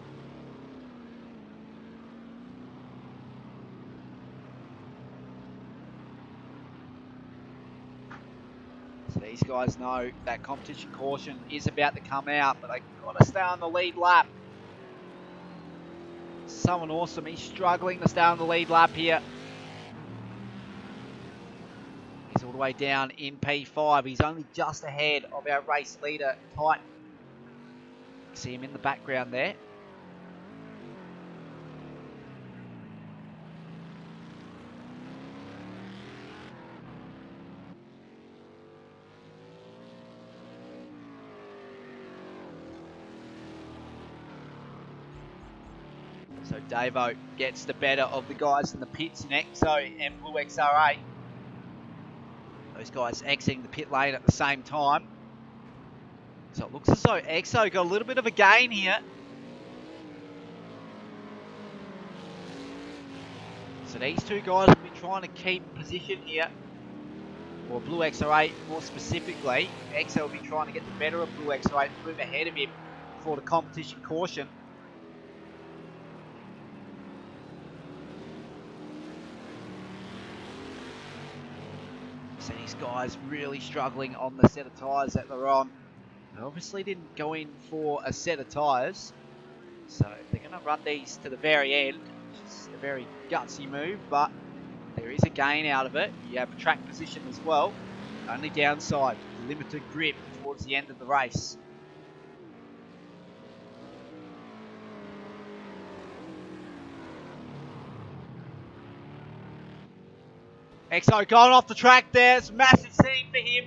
So these guys know that competition caution is about to come out, but they've got to stay on the lead lap. Someone awesome. He's struggling to stay on the lead lap here. He's all the way down in P5. He's only just ahead of our race leader, Titan. See him in the background there. So Davo gets the better of the guys in the pits in EXO and Blue XR8. Those guys exiting the pit lane at the same time. So it looks as though EXO got a little bit of a gain here. So these two guys will be trying to keep position here. Or Blue XR8 more specifically. EXO will be trying to get the better of Blue XR8 and move ahead of him for the competition caution. So these guys really struggling on the set of tyres that they're on. They obviously didn't go in for a set of tyres, so they're going to run these to the very end, which is a very gutsy move, but there is a gain out of it. You have a track position as well. Only downside, limited grip towards the end of the race. EXO going off the track there. It's a massive scene for him.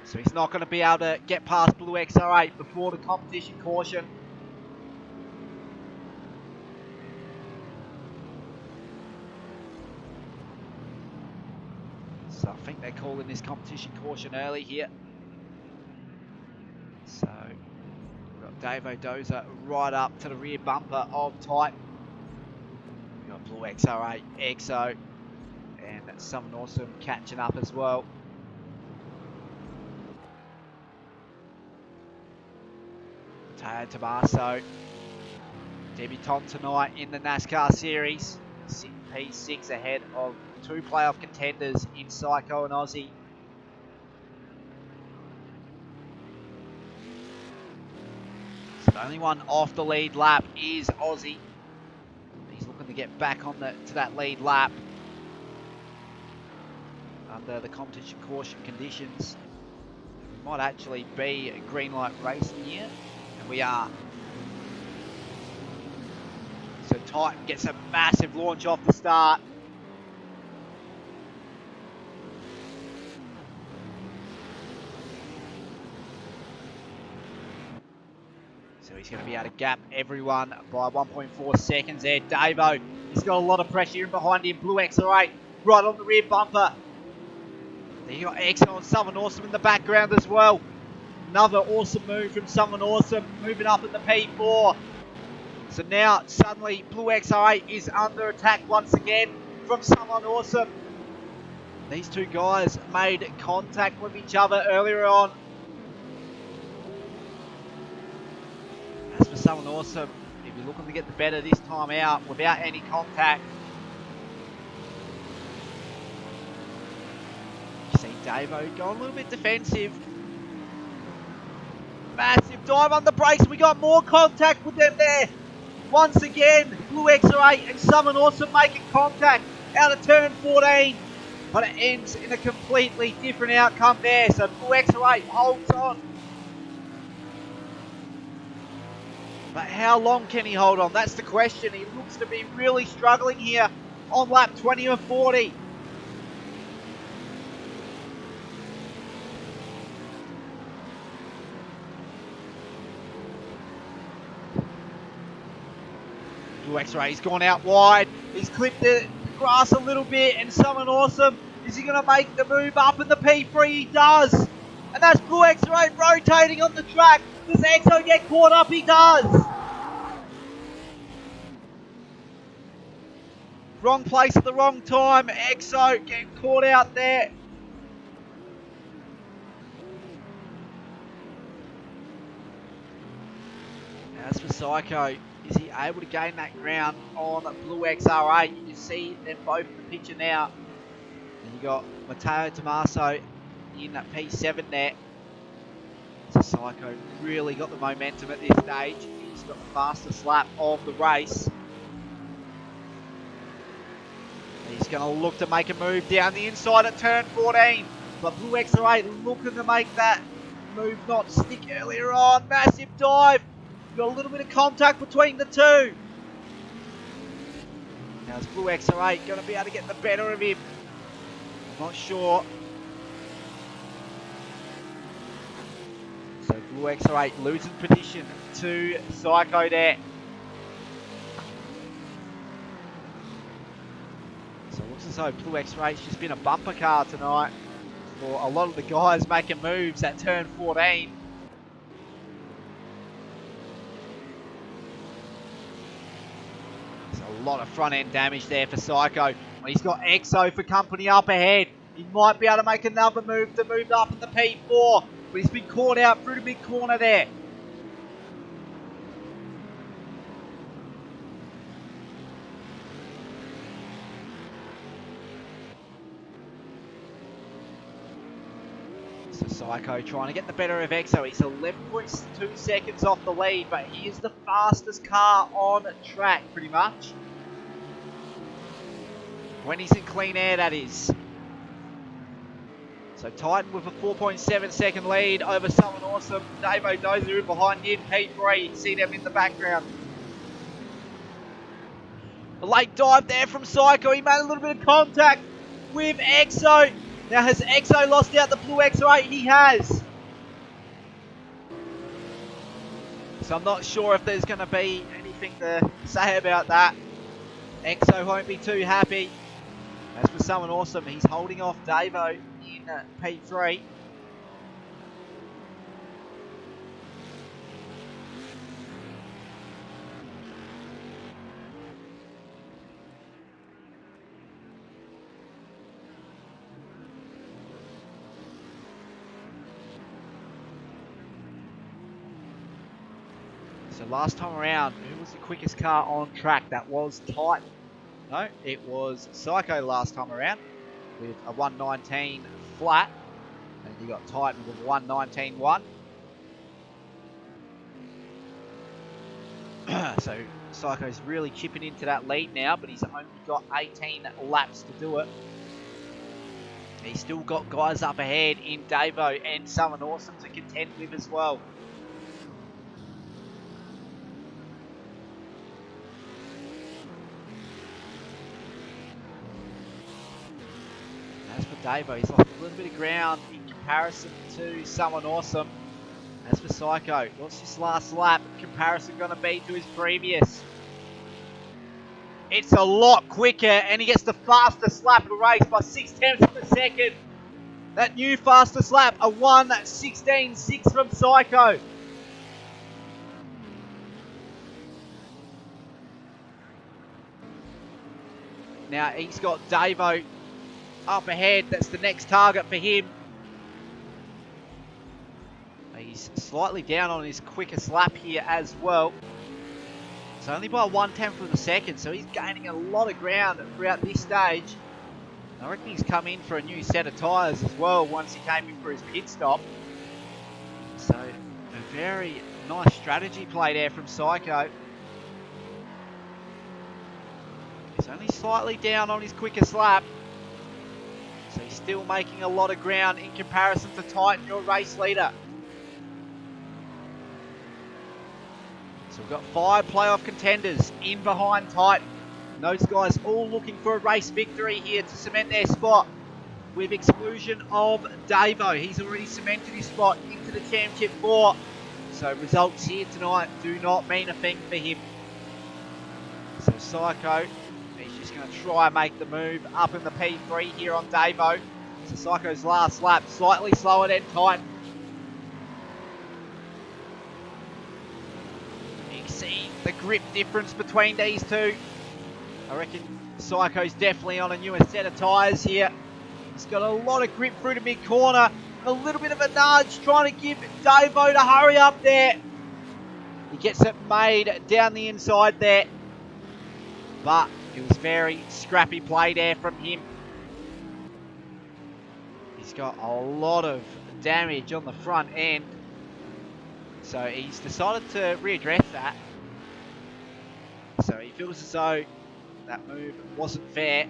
So he's not going to be able to get past Blue XR8 before the competition caution. So I think they're calling this competition caution early here. So we've got Davo Dozer right up to the rear bumper of Titan. We've got Blue XR8, EXO, and Someone Awesome catching up as well. Teo Tommaso, debutant tonight in the NASCAR series, sitting P6 ahead of two playoff contenders in Psycho and Aussie. So the only one off the lead lap is Aussie. He's looking to get back on to that lead lap under the competition caution conditions. It might actually be a green light racing here. We are. So Titan gets a massive launch off the start. So he's going to be able to gap everyone by 1.4 seconds there. Davo, he's got a lot of pressure in behind him. Blue XR8 right on the rear bumper. Then you got EXO and Someone Awesome in the background as well. Another awesome move from Someone Awesome, moving up in the P4. So now, suddenly, Blue XR8 is under attack once again from Someone Awesome. These two guys made contact with each other earlier on. As for Someone Awesome, if you're looking to get the better this time out without any contact, you see Davo going a little bit defensive. Massive dive on the brakes. We got more contact with them there. Once again, Blue XR8 and Someone Awesome making contact out of turn 14. But it ends in a completely different outcome there. So Blue XR8 holds on. But how long can he hold on? That's the question. He looks to be really struggling here on lap 20 and 40. Blue XR8, he's gone out wide. He's clipped the grass a little bit, and Someone Awesome. Is he going to make the move up in the P3? He does. And that's Blue XR8 rotating on the track. Does EXO get caught up? He does. Wrong place at the wrong time. EXO getting caught out there. As for Psycho, is he able to gain that ground on Blue XR8? You can see them both in the picture now. And you got Matteo Tommaso in that P7 there. So Psycho really got the momentum at this stage. He's got the fastest lap of the race. He's going to look to make a move down the inside at turn 14. But Blue XR8 looking to make that move not stick earlier on. Massive dive. Got a little bit of contact between the two. Now is Blue XR8 going to be able to get the better of him? I'm not sure. So Blue XR8 losing position to Psycho there. So it looks as though Blue XR8's just been a bumper car tonight for a lot of the guys making moves at turn 14. There's a lot of front end damage there for Psycho. He's got Exo for company up ahead. He might be able to make another move to move up in the P4. But he's been caught out through the mid corner there. So Psycho trying to get the better of Exo. He's 11.2 seconds off the lead, but he is the fastest car on track, pretty much. When he's in clean air, that is. So Titan with a 4.7 second lead over Someone Awesome. Davo Dozer in behind in P3. You can see them in the background. A late dive there from Psycho. He made a little bit of contact with Exo. Now has Exo lost out the Blue XR8? He has. So I'm not sure if there's going to be anything to say about that. Exo won't be too happy. As for Someone Awesome, he's holding off Davo in P3. So last time around, who was the quickest car on track? That was Titan. No, it was Psycho last time around with a 119 flat. And you got Titan with a 119.1. So Psycho's really chipping into that lead now, but he's only got 18 laps to do it. He's still got guys up ahead in Davo and Someone Awesome to contend with as well. As for Davo, he's lost a little bit of ground in comparison to Someone Awesome. As for Psycho, what's his last lap comparison going to be to his previous? It's a lot quicker, and he gets the fastest lap of the race by 0.6 of a second. That new fastest lap, a 1:16.6 from Psycho. Now he's got Davo up ahead. That's the next target for him. He's slightly down on his quickest lap here as well. It's only by 1/10 of a second, so he's gaining a lot of ground throughout this stage. I reckon he's come in for a new set of tyres as well once he came in for his pit stop. So a very nice strategy play there from Psycho. He's only slightly down on his quickest lap. So he's still making a lot of ground in comparison to Titan, your race leader. So we've got 5 playoff contenders in behind Titan. And those guys all looking for a race victory here to cement their spot. With exclusion of Davo. He's already cemented his spot into the Championship 4. So results here tonight do not mean a thing for him. So Psycho, he's just going to try and make the move up in the P3 here on Davo. So Psycho's last lap, slightly slower than Titan. You can see the grip difference between these two. I reckon Psycho's definitely on a newer set of tyres here. He's got a lot of grip through the mid-corner. A little bit of a nudge, trying to give Davo to hurry up there. He gets it made down the inside there. But it was very scrappy play there from him. He's got a lot of damage on the front end. So he's decided to readdress that. So he feels as though that move wasn't fair.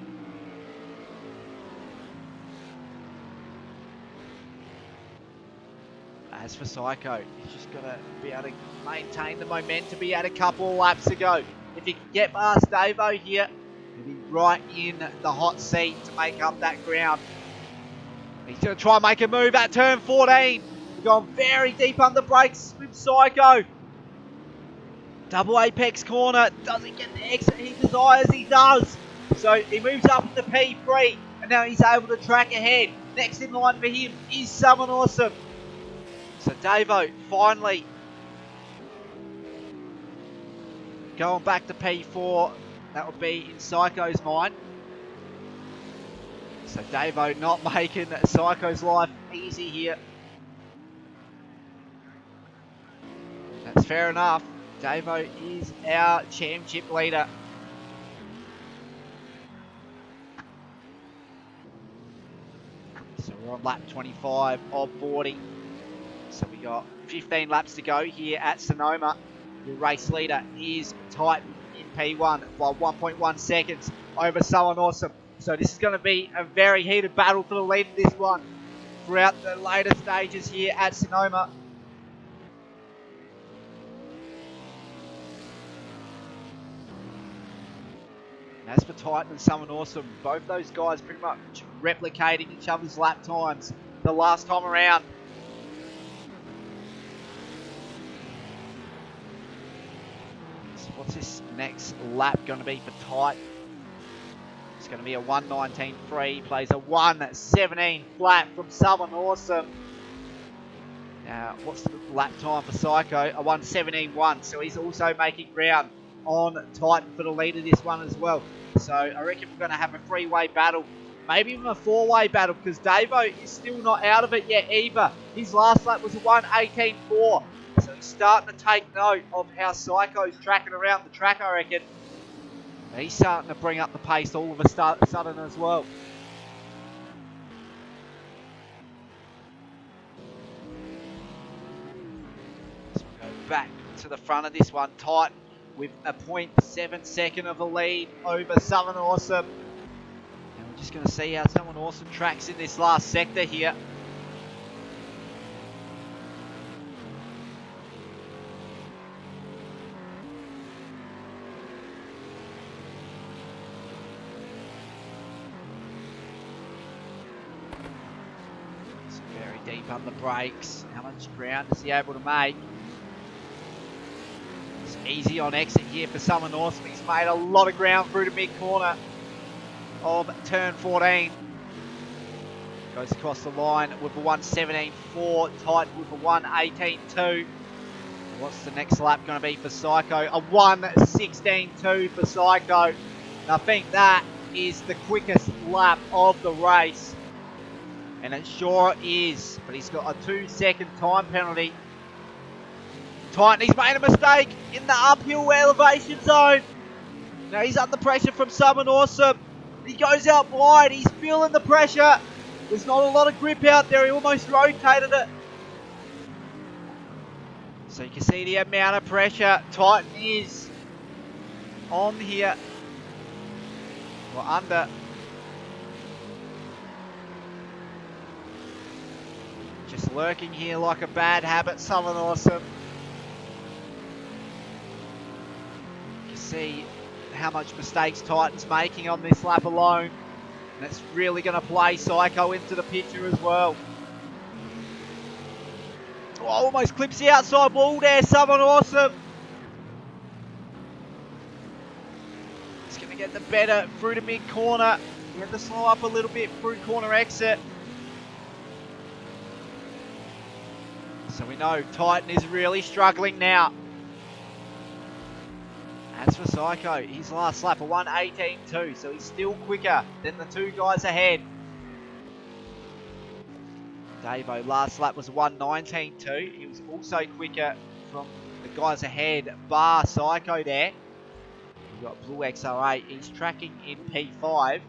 As for Psycho, he's just got to be able to maintain the momentum he had a couple of laps ago. If he can get past Davo here, he'll be right in the hot seat to make up that ground. He's going to try and make a move at turn 14. We've gone very deep under brakes with Psycho. Double apex corner, doesn't get the exit he desires, he does. So he moves up into P3, and now he's able to track ahead. Next in line for him is Someone Awesome. So Davo finally going back to P4. That would be in Psycho's mind. So Davo not making Psycho's life easy here. That's fair enough. Davo is our championship leader. So we're on lap 25 of 40. So we got 15 laps to go here at Sonoma. The race leader is Titan in P1 by 1.1 seconds over Someone Awesome. So this is going to be a very heated battle for the lead of this one throughout the later stages here at Sonoma. As for Titan and Someone Awesome, both those guys pretty much replicating each other's lap times the last time around. So what's this next lap going to be for Titan? It's going to be a 1:19.3, plays a 1:17 flat from Someone Awesome. Now, what's the lap time for Psycho? A 1:17.1, so he's also making ground on Titan for the lead of this one as well. So I reckon we're going to have a three-way battle, maybe even a four-way battle, because Davo is still not out of it yet either. His last lap was a 1:18.4, so he's starting to take note of how Psycho's tracking around the track, I reckon. He's starting to bring up the pace all of a sudden as well. So we'll go back to the front of this one. Titan with a 0.7 second of a lead over Someone Awesome. And we're just going to see how Someone Awesome tracks in this last sector here. It's very deep on the brakes. How much ground is he able to make? Easy on exit here for Someone Awesome. He's made a lot of ground through the mid-corner of turn 14. Goes across the line with a 1:17.4. Titan with a 1:18.2. What's the next lap going to be for Psycho? A 1:16.2 for Psycho. And I think that is the quickest lap of the race. And it sure is. But he's got a 2-second time penalty. Titan, he's made a mistake in the uphill elevation zone. Now he's under pressure from Someone Awesome. He goes out wide. He's feeling the pressure. There's not a lot of grip out there. He almost rotated it. So you can see the amount of pressure Titan is on here. Or under. Just lurking here like a bad habit, Someone Awesome. See how much mistakes Titan's making on this lap alone, and it's really going to play Psycho into the picture as well. Oh, almost clips the outside wall there, Someone Awesome. It's going to get the better through the mid corner. You have to slow up a little bit through corner exit. So we know Titan is really struggling now. As for Psycho, his last lap, a 1:18.2, so he's still quicker than the two guys ahead. Davo, last lap was a 1:19.2. He was also quicker from the guys ahead, bar Psycho there. We've got Blue XR8. He's tracking in P5. And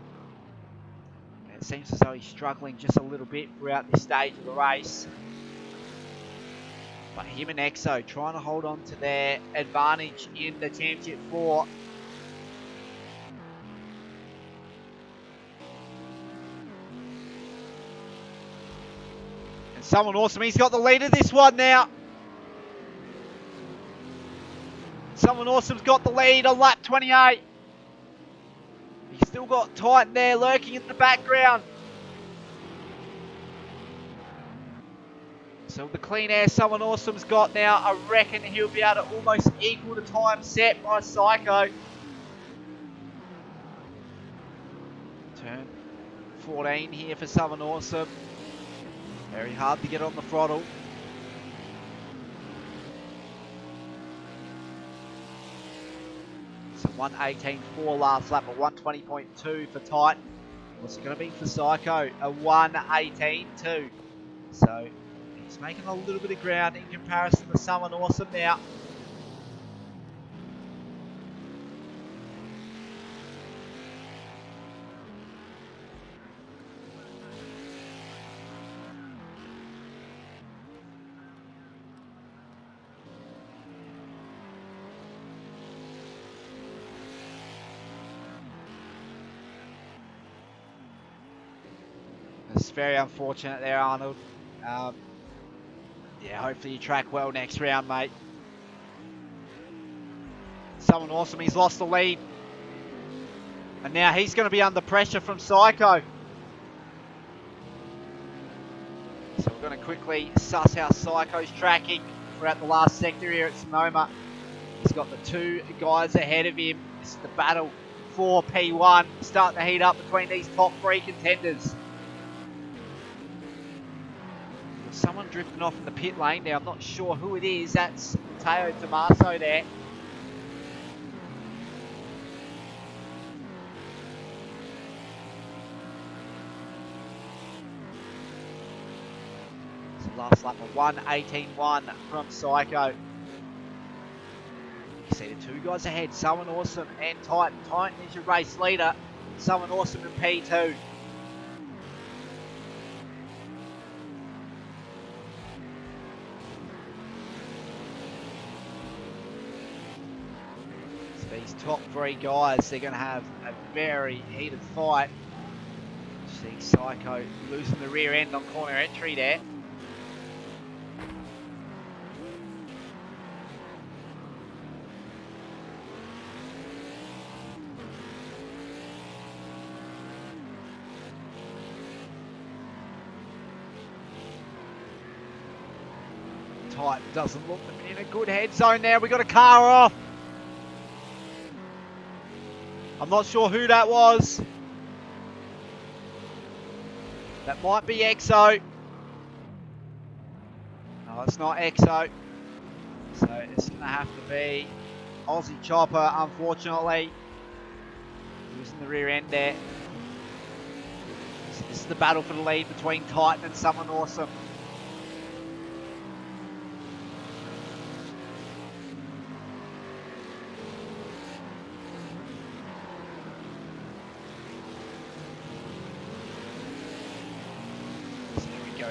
it seems as though he's struggling just a little bit throughout this stage of the race. But him and Exo trying to hold on to their advantage in the Championship 4. And someone awesome. He's got the lead of this one now. Someone awesome's got the lead on lap 28. He's still got Titan there lurking in the background. So the clean air someone awesome's got now, I reckon he'll be able to almost equal the time set by Psycho. Turn 14 here for someone awesome. Very hard to get on the throttle. So 1:18.4 last lap, a 1:20.2 for Titan. What's it going to be for Psycho? A 1:18.2. So he's making a little bit of ground in comparison to someone awesome now. It's very unfortunate there, Arnold. Yeah, hopefully you track well next round, mate. Someone awesome, he's lost the lead. And now he's going to be under pressure from Psycho. So we're going to quickly suss how Psycho's tracking throughout the last sector here at Sonoma. He's got the two guys ahead of him. This is the battle for P1. Starting to heat up between these top three contenders. Someone drifting off in the pit lane there. I'm not sure who it is. That's Teo Tommaso there. So last lap of 1:18.1 from Psycho. You see the two guys ahead. Someone awesome and Titan. Titan is your race leader. Someone awesome in P2. These top three guys, they're going to have a very heated fight. See Psycho losing the rear end on corner entry there. Titan doesn't look to be in a good head zone now. We got a car off. I'm not sure who that was. That might be Exo. No, it's not Exo. So it's going to have to be Aussie Chopper, unfortunately. Losing the rear end there. So this is the battle for the lead between Titan and someone awesome.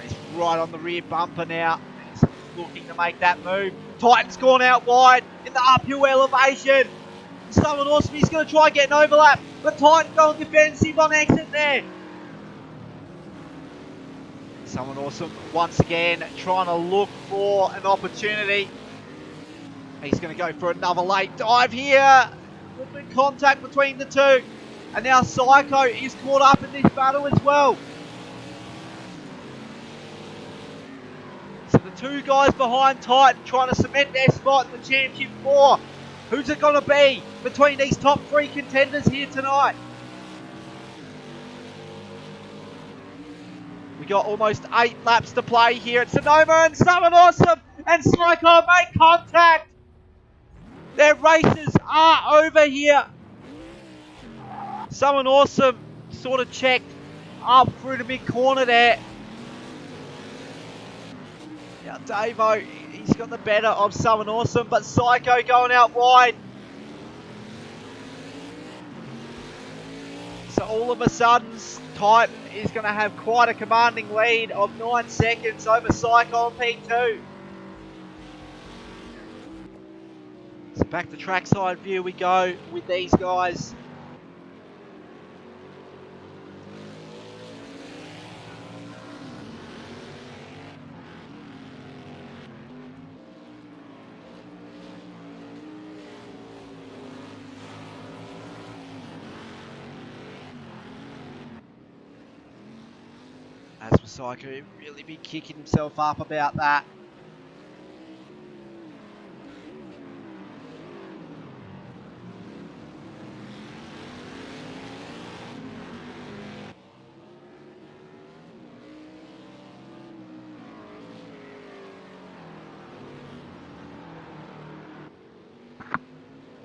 He's right on the rear bumper now. He's looking to make that move. Titan's gone out wide in the uphill elevation. Someone awesome, he's going to try and get an overlap, but Titan going defensive on exit there. Someone awesome once again trying to look for an opportunity. He's going to go for another late dive here. A little bit of contact between the two. And now Psycho is caught up in this battle as well. So the two guys behind Titan trying to cement their spot in the Championship 4. Who's it going to be between these top three contenders here tonight? We got almost 8 laps to play here at Sonoma, and someone awesome and Psycho make contact. Their races are over here. Someone awesome sort of checked up through the mid corner there. Now Davo, he's got the better of Someone Awesome, but Psycho going out wide. So all of a sudden, Titan is going to have quite a commanding lead of 9 seconds over Psycho on P2. So back to trackside view we go with these guys. As for Psycho, he'd really be kicking himself up about that.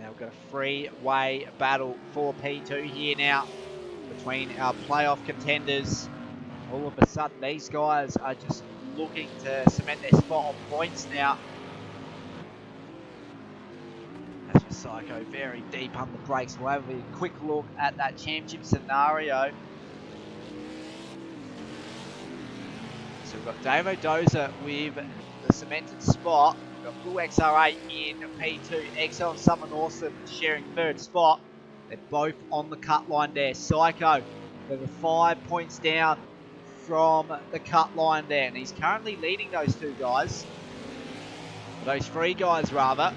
Now we've got a three-way battle for P2 here now between our playoff contenders. All of a sudden, these guys are just looking to cement their spot on points now. As for Psycho, very deep on the brakes. We'll have a quick look at that championship scenario. So we've got Davo Dozer with the cemented spot. We've got Blue XR8 in P2. Exo and Someone Awesome sharing third spot. They're both on the cut line there. Psycho, over 5 points down from the cut line there, and he's currently leading those two guys, those three guys rather.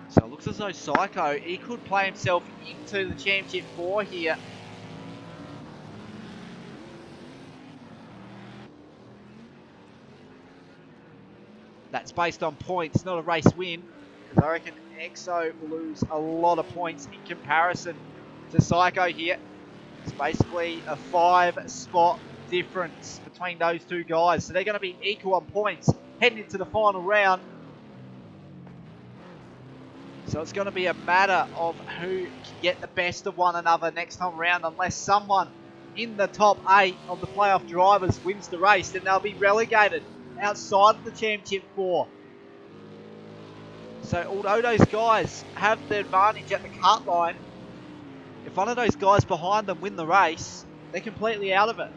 So it looks as though Psycho, he could play himself into the championship 4 here. That's based on points, not a race win, because I reckon Exo will lose a lot of points in comparison to Psycho here. It's basically a 5-spot difference between those two guys. So they're going to be equal on points heading into the final round. So it's going to be a matter of who can get the best of one another next time around. Unless someone in the top 8 of the playoff drivers wins the race, then they'll be relegated outside of the championship 4. So although those guys have the advantage at the cut line, if one of those guys behind them win the race, they're completely out of it.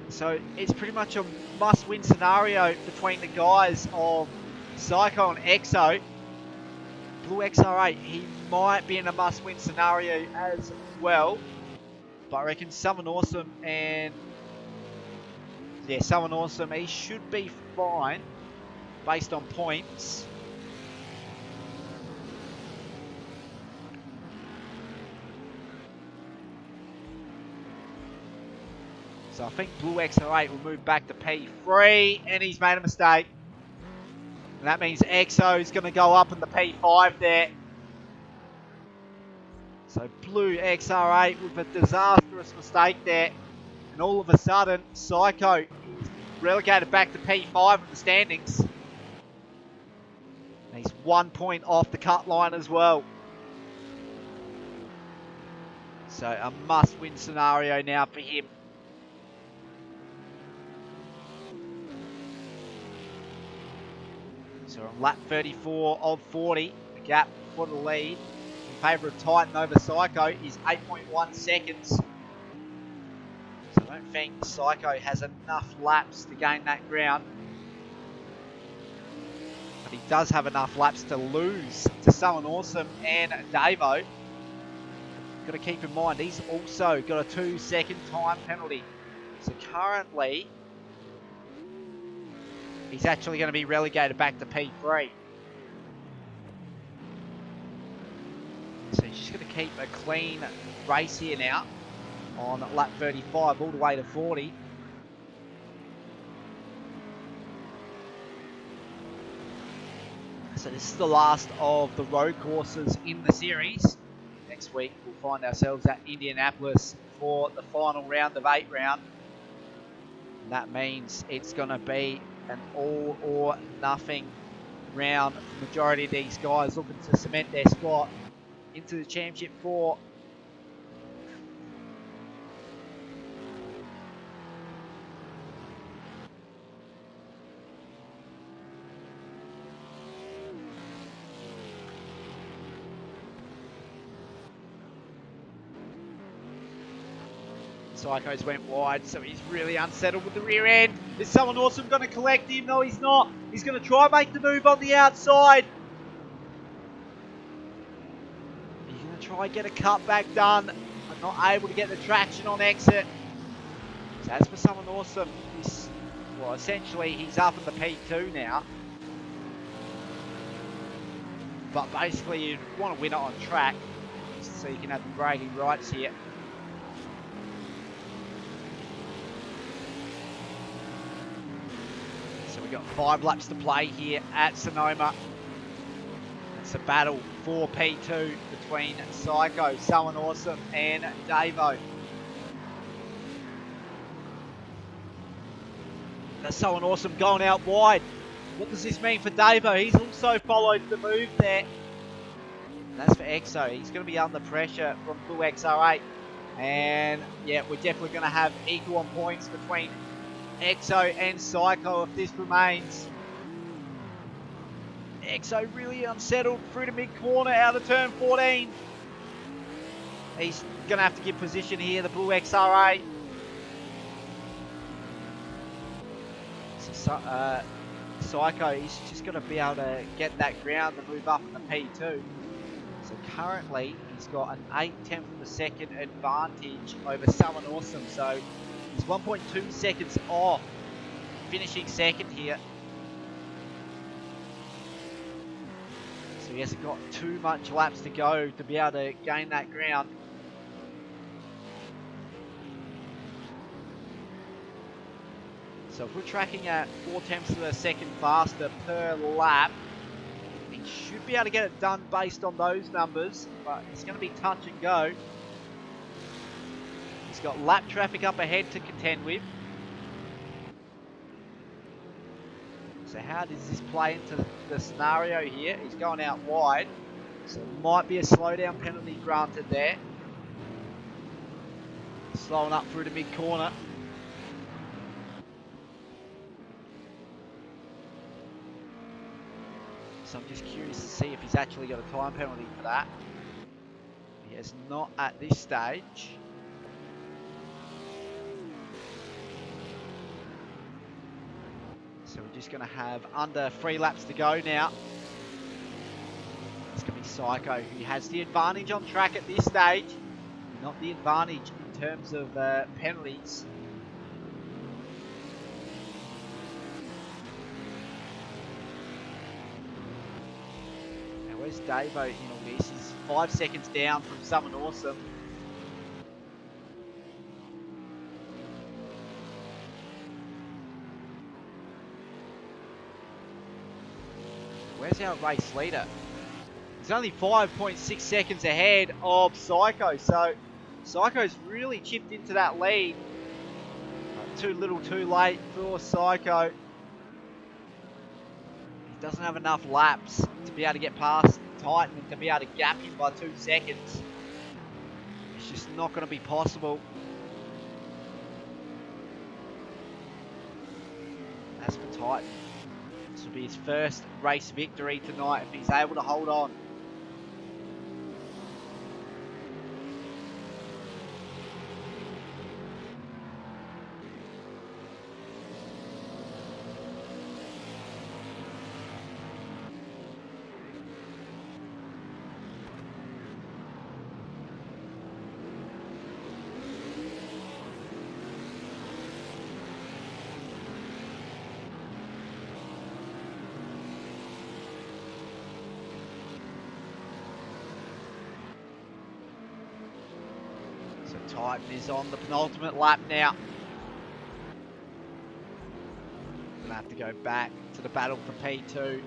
So it's pretty much a must-win scenario between the guys of Psycho and Exo. Blue XR8, he might be in a must-win scenario as well. But I reckon Someone Awesome and... yeah, Someone Awesome, he should be fine based on points. So I think Blue XR8 will move back to P3, and he's made a mistake. And that means Exo is going to go up in the P5 there. So Blue XR8 with a disastrous mistake there. And all of a sudden, Psycho is relegated back to P5 in the standings. And he's 1 point off the cut line as well. So a must-win scenario now for him. So on lap 34 of 40, the gap for the lead in favour of Titan over Psycho is 8.1 seconds. So I don't think Psycho has enough laps to gain that ground. But he does have enough laps to lose to Someone Awesome and Davo. Got to keep in mind, he's also got a 2-second time penalty. So currently, he's actually going to be relegated back to P3. So he's just going to keep a clean race here now on lap 35 all the way to 40. So this is the last of the road courses in the series. Next week we'll find ourselves at Indianapolis for the final round of 8 round. And that means it's going to be an all or nothing round for the majority of these guys looking to cement their spot into the championship 4. Psychos went wide, so he's really unsettled with the rear end. Is someone awesome going to collect him? No, he's not. He's going to try and make the move on the outside. He's going to try and get a cutback done, but not able to get the traction on exit. So as for someone awesome, well, essentially he's up in the P2 now. But basically you want to win it on track, so you can have the bragging rights here. So we've got 5 laps to play here at Sonoma. It's a battle for P2 between Psycho, Someone Awesome and Davo. That's Someone Awesome going out wide. What does this mean for Davo? He's also followed the move there. That's for Exo. He's going to be under pressure from Blue XR8. And yeah, we're definitely going to have equal on points between Exo and Psycho if this remains. Exo really unsettled through the mid-corner out of turn 14. He's going to have to give position here, the Blue XR8. So, Psycho, he's just going to be able to get that ground to move up in the P2. So currently, he's got an 8/10 of a second advantage over Someone Awesome. So he's 1.2 seconds off finishing second here. So he hasn't got too much laps to go to be able to gain that ground. So if we're tracking at 4/10 of a second faster per lap, he should be able to get it done based on those numbers, but it's going to be touch and go. He's got lap traffic up ahead to contend with. So how does this play into the scenario here? He's going out wide, so might be a slowdown penalty granted there. Slowing up through the mid-corner. So I'm just curious to see if he's actually got a time penalty for that. He has not at this stage. So we're just going to have under 3 laps to go now. It's going to be Psycho who has the advantage on track at this stage. Not the advantage in terms of penalties. Where's Davo in all this? He's 5 seconds down from Someone Awesome. Where's our race leader? He's only 5.6 seconds ahead of Psycho, so Psycho's really chipped into that lead. Too little too late for Psycho. Doesn't have enough laps to be able to get past Titan and to be able to gap him by 2 seconds. It's just not going to be possible. As for Titan, this will be his first race victory tonight if he's able to hold on. Titan is on the penultimate lap now. Gonna have to go back to the battle for P2.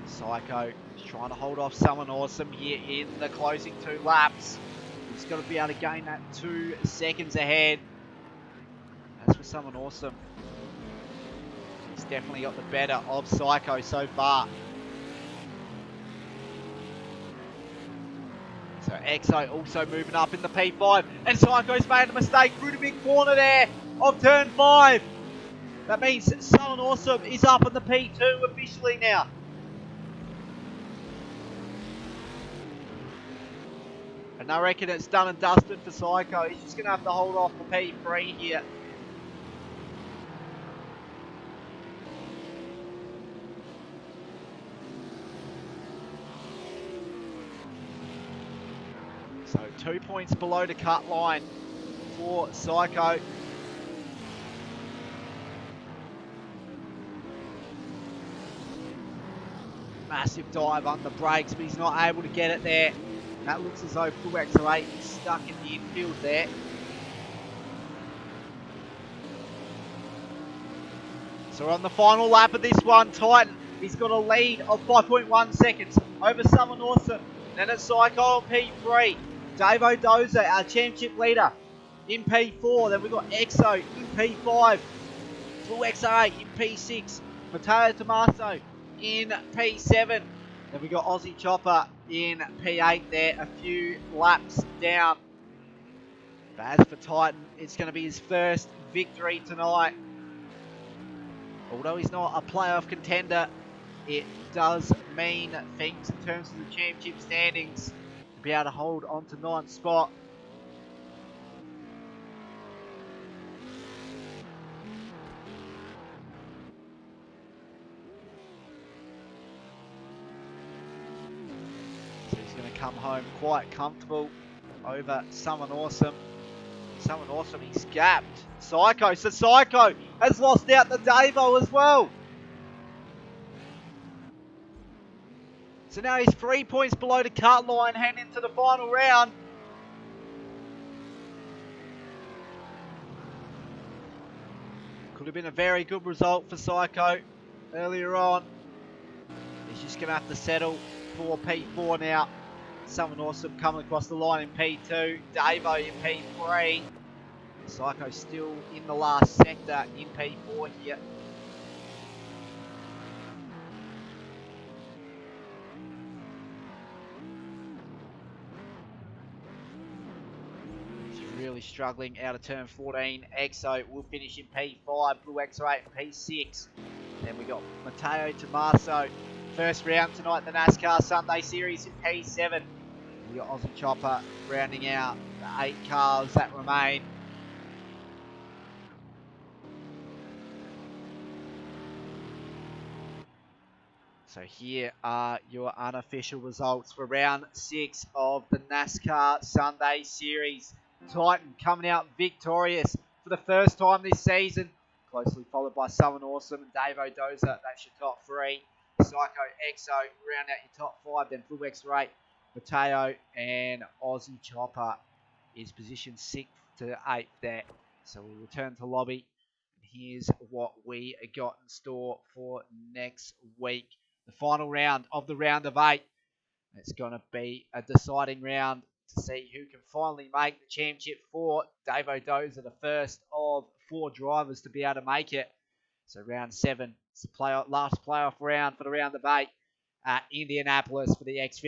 Psycho is trying to hold off Someone Awesome here in the closing 2 laps. He's got to be able to gain that 2 seconds ahead. As for Someone Awesome, he's definitely got the better of Psycho so far. So Exo also moving up in the P5, and Psycho's made a mistake through the big corner there of turn 5. That means Someone Awesome is up in the P2 officially now. And I reckon it's done and dusted for Psycho. He's just going to have to hold off the P3 here. So 2 points below the cut line for Psycho. Massive dive on the brakes, but he's not able to get it there. That looks as though Full X8 is stuck in the infield there. So we're on the final lap of this one. Titan, he's got a lead of 5.1 seconds over Southern Awesome. Then it's Psycho in P3. Dave O'Doza, our championship leader, in P4. Then we've got EXO in P5. Full X8 in P6. Mateo Tommaso in P7. Then we got Aussie Chopper in P8 there, a few laps down. But as for Titan, it's going to be his first victory tonight. Although he's not a playoff contender, it does mean things in terms of the championship standings to be able to hold on to 9th spot. So he's going to come home quite comfortable over Southern Awesome. Southern Awesome, he's gapped. Psycho, so Psycho has lost out to Davo as well. So now he's 3 points below the cut line, heading into the final round. Could have been a very good result for Psycho earlier on. He's just going to have to settle for P4 now. Southern Awesome coming across the line in P2. Davo in P3. Psycho still in the last sector in P4 here. He's really struggling out of turn 14. EXO will finish in P5. Blue X8 in P6. Then we got Mateo Tommaso. First round tonight, the NASCAR Sunday Series in P7. We got Aussie Chopper rounding out the 8 cars that remain. So here are your unofficial results for round 6 of the NASCAR Sunday Series. Titan coming out victorious for the first time this season, closely followed by Southern Awesome and Dave O'Doza. That's your top 3. Psycho, EXO round out your top 5. Then Full X8, Mateo, and Aussie Chopper is positioned 6th to 8th there. So we'll return to lobby. Here's what we got in store for next week. The final round of the round of 8. It's going to be a deciding round to see who can finally make the championship for Dave O'Doza, the first of 4 drivers to be able to make it. So round 7, it's the last playoff round for the round of 8 at Indianapolis for the Xfinity